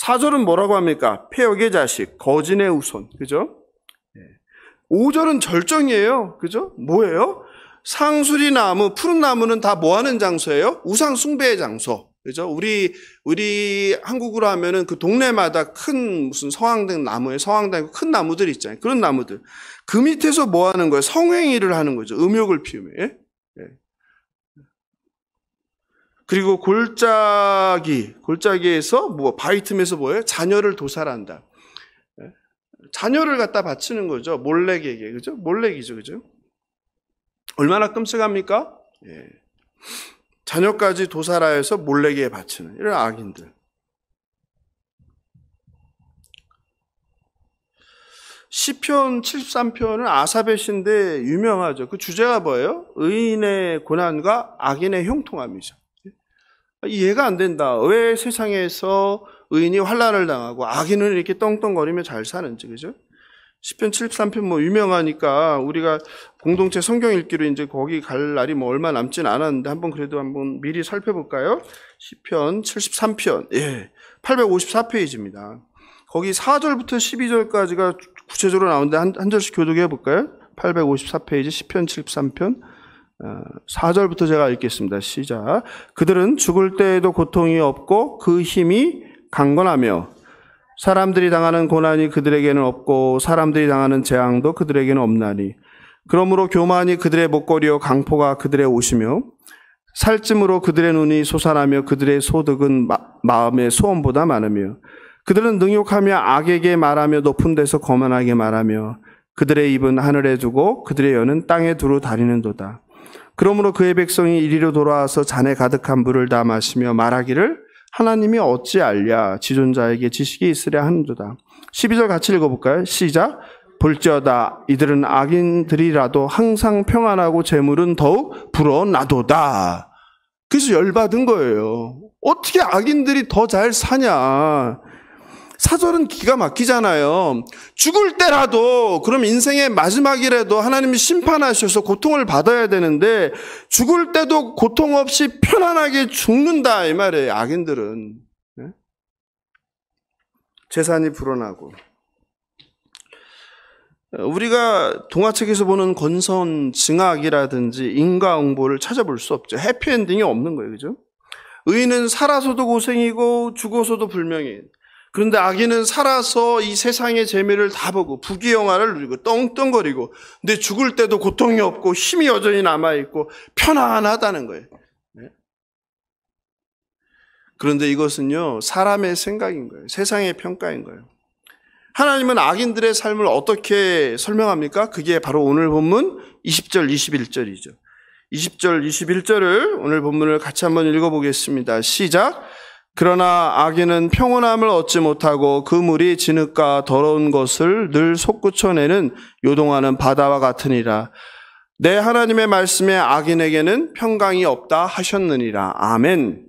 4절은 뭐라고 합니까? 폐역의 자식, 거진의 후손. 그죠? 5절은 절정이에요. 그죠? 뭐예요? 상수리 나무, 푸른 나무는 다 뭐 하는 장소예요? 우상 숭배의 장소. 그죠? 우리 한국으로 하면은 그 동네마다 큰 무슨 성황당 나무에 성황당 큰 나무들 있잖아요. 그런 나무들. 그 밑에서 뭐 하는 거예요? 성행위를 하는 거죠. 음욕을 피우며. 그리고 골짜기에서 뭐 바위 틈에서 뭐예요? 자녀를 도살한다. 자녀를 갖다 바치는 거죠. 몰렉에게. 그죠? 몰렉이죠. 그죠? 얼마나 끔찍합니까? 자녀까지 도살하여서 몰렉에게 바치는 이런 악인들. 시편 73편은 아삽의 시인데 유명하죠. 그 주제가 뭐예요? 의인의 고난과 악인의 형통함이죠. 이해가 안 된다. 왜 세상에서 의인이 환난을 당하고 악인은 이렇게 떵떵거리며 잘 사는지, 그죠? 시편 73편 뭐 유명하니까 우리가 공동체 성경 읽기로 이제 거기 갈 날이 뭐 얼마 남진 않았는데 한번 미리 살펴볼까요? 시편 73편, 854페이지입니다. 거기 4절부터 12절까지가 구체적으로 나오는데 한 절씩 교독해 볼까요? 854페이지 시편 73편 4절부터 제가 읽겠습니다. 시작. 그들은 죽을 때에도 고통이 없고 그 힘이 강건하며 사람들이 당하는 고난이 그들에게는 없고 사람들이 당하는 재앙도 그들에게는 없나니 그러므로 교만이 그들의 목걸이요 강포가 그들의 옷이며 살찜으로 그들의 눈이 솟아나며 그들의 소득은 마음의 소원보다 많으며 그들은 능욕하며 악에게 말하며 높은 데서 거만하게 말하며 그들의 입은 하늘에 두고 그들의 혀는 땅에 두루 다리는도다. 그러므로 그의 백성이 이리로 돌아와서 잔에 가득한 물을 다 마시며 말하기를 하나님이 어찌 알랴 지존자에게 지식이 있으랴 하는도다. 12절 같이 읽어볼까요? 시작. 볼지어다 이들은 악인들이라도 항상 평안하고 재물은 더욱 불어나도다. 그래서 열받은 거예요. 어떻게 악인들이 더 잘 사냐. 사절은 기가 막히잖아요. 죽을 때라도 그럼 인생의 마지막이라도 하나님이 심판하셔서 고통을 받아야 되는데 죽을 때도 고통 없이 편안하게 죽는다 이 말이에요. 악인들은. 재산이 불어나고. 우리가 동화책에서 보는 건선 징악이라든지 인과응보를 찾아볼 수 없죠. 해피엔딩이 없는 거예요. 그죠? 의인은 살아서도 고생이고 죽어서도 불명예. 그런데 악인은 살아서 이 세상의 재미를 다 보고 부귀영화를 누리고 떵떵거리고, 근데 죽을 때도 고통이 없고 힘이 여전히 남아있고 편안하다는 거예요. 그런데 이것은요, 사람의 생각인 거예요. 세상의 평가인 거예요. 하나님은 악인들의 삶을 어떻게 설명합니까? 그게 바로 오늘 본문 20절, 21절이죠. 20절, 21절을 오늘 본문을 같이 한번 읽어보겠습니다. 시작. 그러나 악인은 평온함을 얻지 못하고 그 물이 진흙과 더러운 것을 늘 솟구쳐내는 요동하는 바다와 같으니라. 내 하나님의 말씀에 악인에게는 평강이 없다 하셨느니라. 아멘.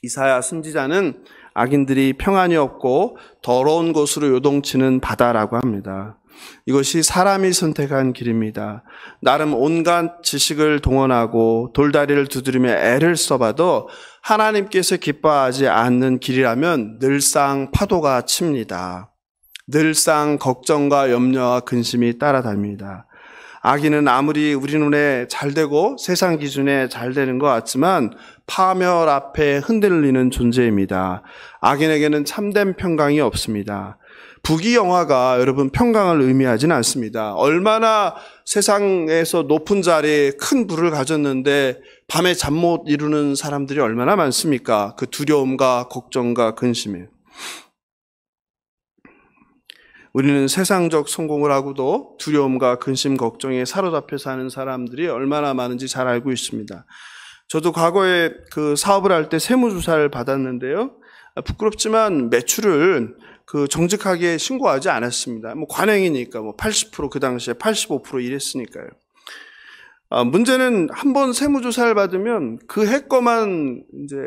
이사야 선지자는 악인들이 평안이 없고 더러운 곳으로 요동치는 바다라고 합니다. 이것이 사람이 선택한 길입니다. 나름 온갖 지식을 동원하고 돌다리를 두드리며 애를 써봐도 하나님께서 기뻐하지 않는 길이라면 늘상 파도가 칩니다. 늘상 걱정과 염려와 근심이 따라다닙니다. 악인은 아무리 우리 눈에 잘되고 세상 기준에 잘되는 것 같지만 파멸 앞에 흔들리는 존재입니다. 악인에게는 참된 평강이 없습니다. 부귀영화가 여러분 평강을 의미하지는 않습니다. 얼마나 세상에서 높은 자리에 큰 부를 가졌는데 밤에 잠 못 이루는 사람들이 얼마나 많습니까? 그 두려움과 걱정과 근심에. 우리는 세상적 성공을 하고도 두려움과 근심, 걱정에 사로잡혀 사는 사람들이 얼마나 많은지 잘 알고 있습니다. 저도 과거에 그 사업을 할 때 세무조사를 받았는데요. 부끄럽지만 매출을 정직하게 신고하지 않았습니다. 관행이니까 80% 그 당시에 85% 이랬으니까요. 문제는 한번 세무조사를 받으면 그 해 거만 이제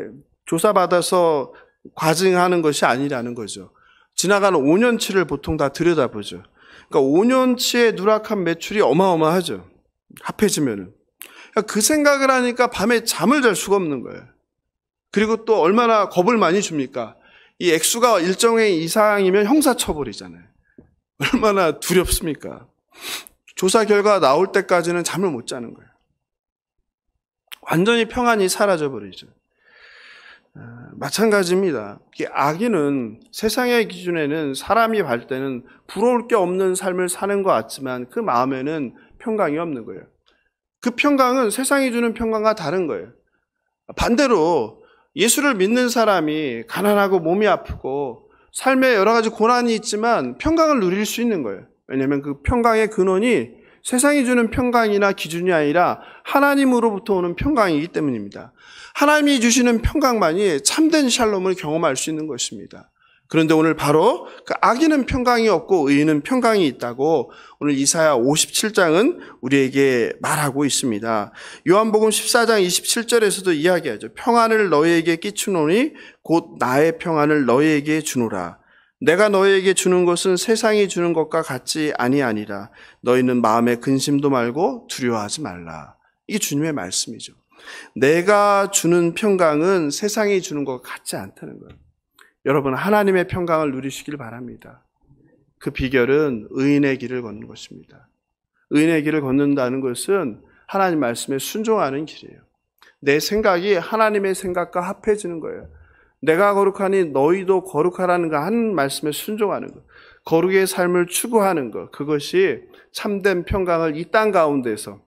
조사받아서 과징하는 것이 아니라는 거죠. 지나가는 5년치를 보통 다 들여다보죠. 그러니까 5년치의 누락한 매출이 어마어마하죠. 합해지면은. 그 생각을 하니까 밤에 잠을 잘 수가 없는 거예요. 그리고 또 얼마나 겁을 많이 줍니까? 이 액수가 일정의 이상이면 형사처벌이잖아요. 얼마나 두렵습니까? 조사 결과 나올 때까지는 잠을 못 자는 거예요. 완전히 평안이 사라져버리죠. 마찬가지입니다. 악인은 세상의 기준에는 사람이 볼 때는 부러울 게 없는 삶을 사는 것 같지만 그 마음에는 평강이 없는 거예요. 그 평강은 세상이 주는 평강과 다른 거예요. 반대로 예수를 믿는 사람이 가난하고 몸이 아프고 삶에 여러 가지 고난이 있지만 평강을 누릴 수 있는 거예요. 왜냐하면 그 평강의 근원이 세상이 주는 평강이나 기준이 아니라 하나님으로부터 오는 평강이기 때문입니다. 하나님이 주시는 평강만이 참된 샬롬을 경험할 수 있는 것입니다. 그런데 오늘 바로 그 악인은 평강이 없고 의인은 평강이 있다고 오늘 이사야 57장은 우리에게 말하고 있습니다. 요한복음 14장 27절에서도 이야기하죠. 평안을 너희에게 끼치노니 곧 나의 평안을 너희에게 주노라. 내가 너희에게 주는 것은 세상이 주는 것과 같지 아니하니라. 너희는 마음에 근심도 말고 두려워하지 말라. 이게 주님의 말씀이죠. 내가 주는 평강은 세상이 주는 것 같지 않다는 거예요. 여러분, 하나님의 평강을 누리시길 바랍니다. 그 비결은 의인의 길을 걷는 것입니다. 의인의 길을 걷는다는 것은 하나님 말씀에 순종하는 길이에요. 내 생각이 하나님의 생각과 합해지는 거예요. 내가 거룩하니 너희도 거룩하라는 거 한 말씀에 순종하는 것, 거룩의 삶을 추구하는 것, 그것이 참된 평강을 이 땅 가운데서,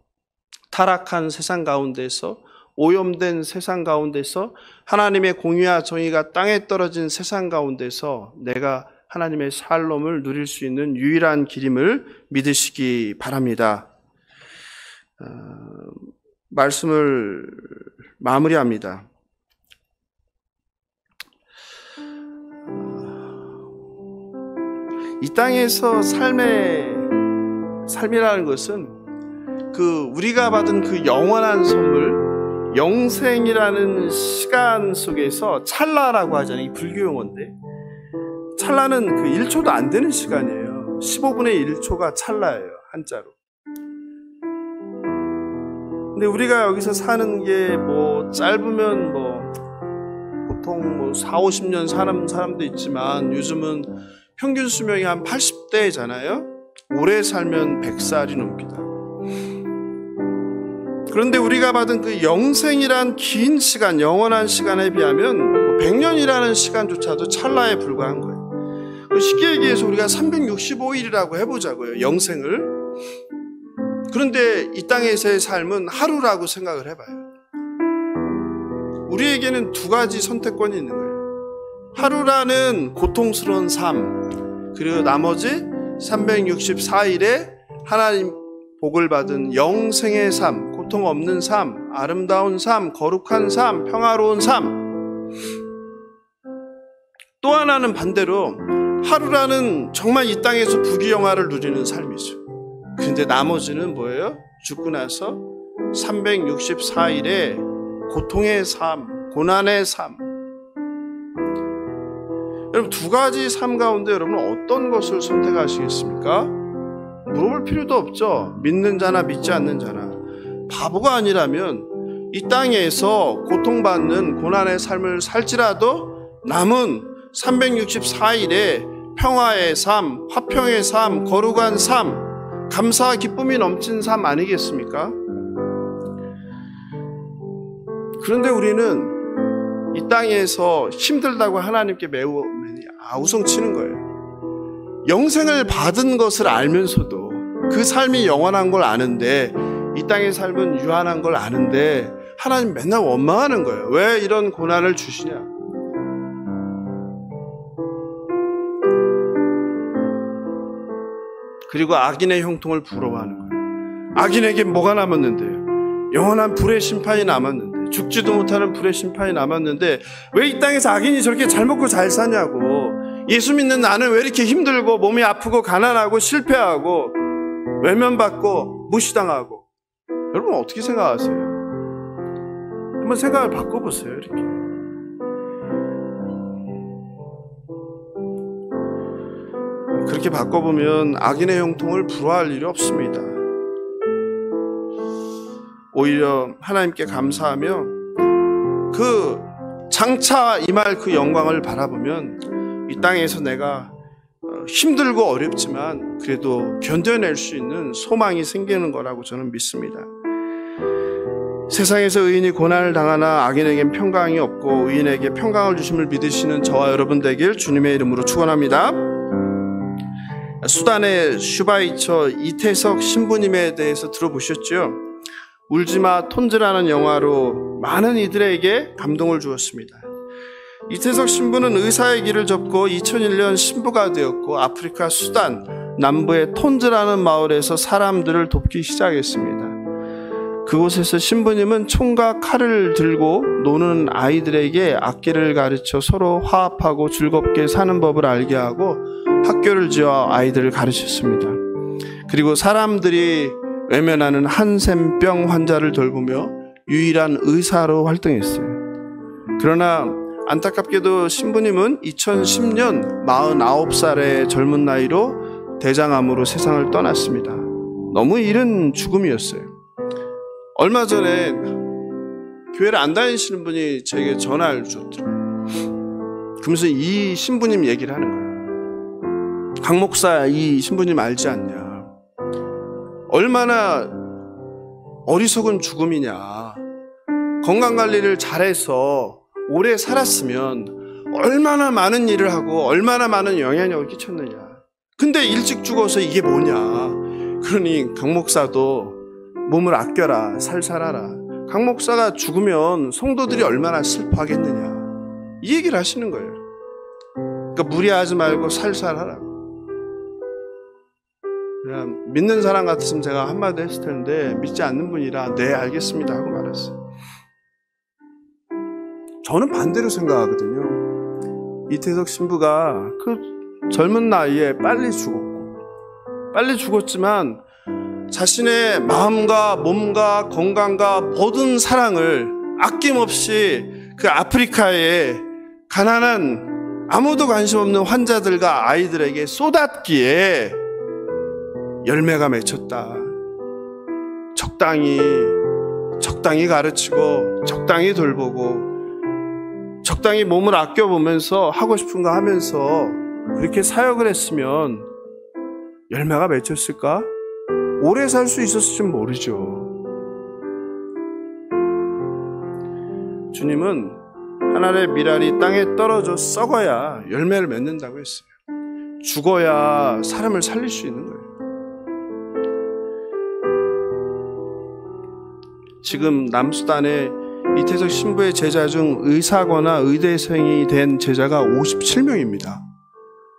타락한 세상 가운데서, 오염된 세상 가운데서, 하나님의 공의와 정의가 땅에 떨어진 세상 가운데서 내가 하나님의 샬롬을 누릴 수 있는 유일한 길임을 믿으시기 바랍니다. 말씀을 마무리합니다. 이 땅에서 삶이라는 것은 우리가 받은 그 영원한 선물, 영생이라는 시간 속에서 찰나라고 하잖아요. 이 불교 용어인데 찰나는 1초도 안 되는 시간이에요. 15분의 1초가 찰나예요. 한자로. 근데 우리가 여기서 사는 게 짧으면 보통 4, 50년 사는 사람도 있지만 요즘은 평균 수명이 한 80대잖아요. 오래 살면 100살이 넘습니다. 그런데 우리가 받은 그 영생이란 긴 시간, 영원한 시간에 비하면 100년이라는 시간조차도 찰나에 불과한 거예요. 쉽게 얘기해서 우리가 365일이라고 해보자고요, 영생을. 그런데 이 땅에서의 삶은 하루라고 생각을 해봐요. 우리에게는 두 가지 선택권이 있는 거예요. 하루라는 고통스러운 삶, 그리고 나머지 364일에 하나님 복을 받은 영생의 삶, 고통 없는 삶, 아름다운 삶, 거룩한 삶, 평화로운 삶. 또 하나는 반대로 하루라는 정말 이 땅에서 부귀영화를 누리는 삶이죠. 그런데 나머지는 뭐예요? 죽고 나서 364일의 고통의 삶, 고난의 삶. 여러분, 두 가지 삶 가운데 여러분은 어떤 것을 선택하시겠습니까? 물어볼 필요도 없죠. 믿는 자나 믿지 않는 자나. 바보가 아니라면 이 땅에서 고통받는 고난의 삶을 살지라도 남은 364일의 평화의 삶, 화평의 삶, 거룩한 삶, 감사와 기쁨이 넘친 삶 아니겠습니까? 그런데 우리는 이 땅에서 힘들다고 하나님께 매우 아우성치는 거예요. 영생을 받은 것을 알면서도 그 삶이 영원한 걸 아는데, 이 땅의 삶은 유한한 걸 아는데 하나님 맨날 원망하는 거예요. 왜 이런 고난을 주시냐? 그리고 악인의 형통을 부러워하는 거예요. 악인에게 뭐가 남았는데요? 영원한 불의 심판이 남았는데, 죽지도 못하는 불의 심판이 남았는데 왜 이 땅에서 악인이 저렇게 잘 먹고 잘 사냐고. 예수 믿는 나는 왜 이렇게 힘들고 몸이 아프고 가난하고 실패하고 외면받고 무시당하고. 여러분 어떻게 생각하세요? 한번 생각을 바꿔보세요. 이렇게 그렇게 바꿔보면 악인의 형통을 부러워할 일이 없습니다. 오히려 하나님께 감사하며 그 장차 임할 그 영광을 바라보면 이 땅에서 내가 힘들고 어렵지만 그래도 견뎌낼 수 있는 소망이 생기는 거라고 저는 믿습니다. 세상에서 의인이 고난을 당하나 악인에겐 평강이 없고 의인에게 평강을 주심을 믿으시는 저와 여러분 되길 주님의 이름으로 축원합니다. 수단의 슈바이처 이태석 신부님에 대해서 들어보셨죠? 울지마 톤즈라는 영화로 많은 이들에게 감동을 주었습니다. 이태석 신부는 의사의 길을 접고 2001년 신부가 되었고 아프리카 수단 남부의 톤즈라는 마을에서 사람들을 돕기 시작했습니다. 그곳에서 신부님은 총과 칼을 들고 노는 아이들에게 악기를 가르쳐 서로 화합하고 즐겁게 사는 법을 알게 하고 학교를 지어 아이들을 가르쳤습니다. 그리고 사람들이 외면하는 한센병 환자를 돌보며 유일한 의사로 활동했어요. 그러나 안타깝게도 신부님은 2010년 49살의 젊은 나이로 대장암으로 세상을 떠났습니다. 너무 이른 죽음이었어요. 얼마 전에 교회를 안 다니시는 분이 저에게 전화를 주셨더라고요. 그러면서 이 신부님 얘기를 하는 거예요. 강 목사, 이 신부님 알지 않냐? 얼마나 어리석은 죽음이냐. 건강관리를 잘해서 오래 살았으면 얼마나 많은 일을 하고 얼마나 많은 영향력을 끼쳤느냐. 근데 일찍 죽어서 이게 뭐냐. 그러니 강 목사도 몸을 아껴라, 살살하라. 강 목사가 죽으면 성도들이 얼마나 슬퍼하겠느냐. 이 얘기를 하시는 거예요. 그러니까 무리하지 말고 살살하라고. 그냥 믿는 사람 같았으면 제가 한마디 했을 텐데 믿지 않는 분이라 네 알겠습니다 하고 말았어요. 저는 반대로 생각하거든요. 이태석 신부가 그 젊은 나이에 빨리 죽었지만 자신의 마음과 몸과 건강과 모든 사랑을 아낌없이 그 아프리카의 가난한 아무도 관심 없는 환자들과 아이들에게 쏟았기에 열매가 맺혔다. 적당히 가르치고 적당히 돌보고 적당히 몸을 아껴보면서 하고 싶은 거 하면서 그렇게 사역을 했으면 열매가 맺혔을까? 오래 살 수 있었을지 모르죠. 주님은 알의 밀알이 땅에 떨어져 썩어야 열매를 맺는다고 했어요. 죽어야 사람을 살릴 수 있는 거예요. 지금 남수단에 이태석 신부의 제자 중 의사거나 의대생이 된 제자가 57명입니다.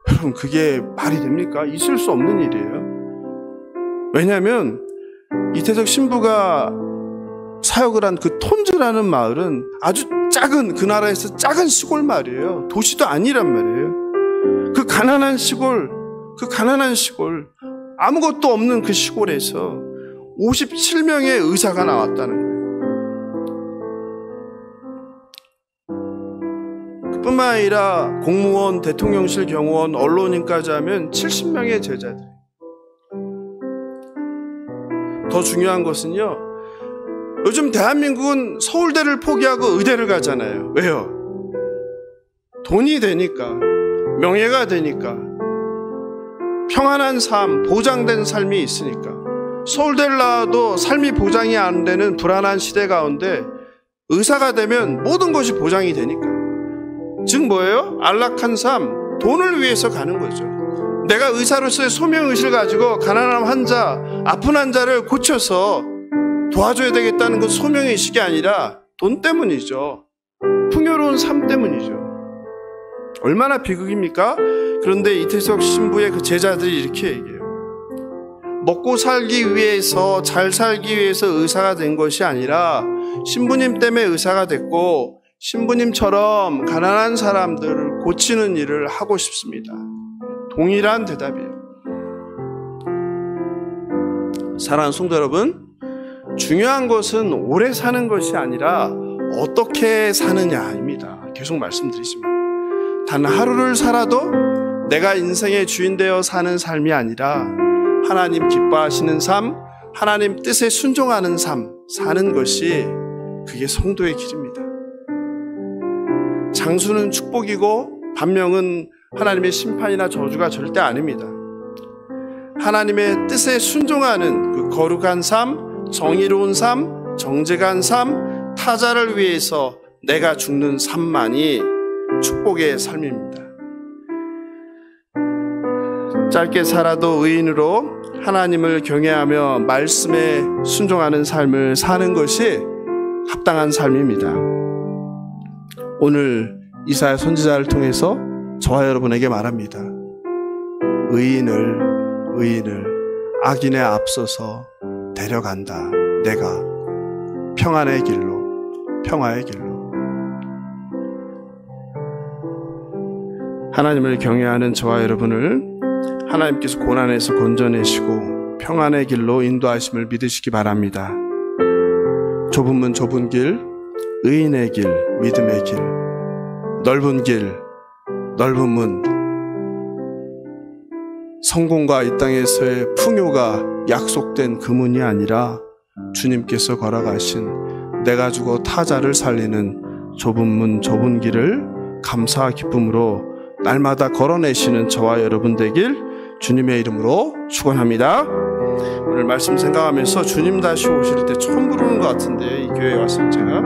여러분, 그게 말이 됩니까? 있을 수 없는 일이에요. 왜냐하면 이태석 신부가 사역을 한 그 톤즈라는 마을은 아주 작은, 그 나라에서 작은 시골 마을이에요. 도시도 아니란 말이에요. 그 가난한 시골, 아무것도 없는 그 시골에서 57명의 의사가 나왔다는 거예요. 그뿐만 아니라 공무원, 대통령실 경호원, 언론인까지 하면 70명의 제자들. 더 중요한 것은요, 요즘 대한민국은 서울대를 포기하고 의대를 가잖아요. 왜요? 돈이 되니까, 명예가 되니까, 평안한 삶, 보장된 삶이 있으니까. 서울대를 나와도 삶이 보장이 안 되는 불안한 시대 가운데 의사가 되면 모든 것이 보장이 되니까. 즉 뭐예요? 안락한 삶, 돈을 위해서 가는 거죠. 내가 의사로서의 소명의식을 가지고 가난한 환자, 아픈 환자를 고쳐서 도와줘야 되겠다는 그 소명의식이 아니라 돈 때문이죠. 풍요로운 삶 때문이죠. 얼마나 비극입니까? 그런데 이태석 신부의 그 제자들이 이렇게 얘기해요. 먹고 살기 위해서, 잘 살기 위해서 의사가 된 것이 아니라 신부님 때문에 의사가 됐고 신부님처럼 가난한 사람들을 고치는 일을 하고 싶습니다. 동일한 대답이에요. 사랑하는 성도 여러분, 중요한 것은 오래 사는 것이 아니라 어떻게 사느냐입니다. 계속 말씀드리지만 단 하루를 살아도 내가 인생의 주인 되어 사는 삶이 아니라 하나님 기뻐하시는 삶, 하나님 뜻에 순종하는 삶 사는 것이, 그게 성도의 길입니다. 장수는 축복이고 반명은 하나님의 심판이나 저주가 절대 아닙니다. 하나님의 뜻에 순종하는 그 거룩한 삶, 정의로운 삶, 정직한 삶, 타자를 위해서 내가 죽는 삶만이 축복의 삶입니다. 짧게 살아도 의인으로 하나님을 경외하며 말씀에 순종하는 삶을 사는 것이 합당한 삶입니다. 오늘 이사야 선지자를 통해서 저와 여러분에게 말합니다. 의인을 악인에 앞서서 데려간다. 내가 평안의 길로, 평화의 길로. 하나님을 경외하는 저와 여러분을 하나님께서 고난에서 건져내시고 평안의 길로 인도하심을 믿으시기 바랍니다. 좁은 문, 좁은 길, 의인의 길, 믿음의 길, 넓은 길, 넓은 문, 성공과 이 땅에서의 풍요가 약속된 그 문이 아니라 주님께서 걸어가신 내가 주고 타자를 살리는 좁은 문, 좁은 길을 감사와 기쁨으로 날마다 걸어내시는 저와 여러분 되길 주님의 이름으로 축원합니다. 오늘 말씀 생각하면서 주님 다시 오실 때 처음 부르는 것 같은데, 이 교회에 와서 제가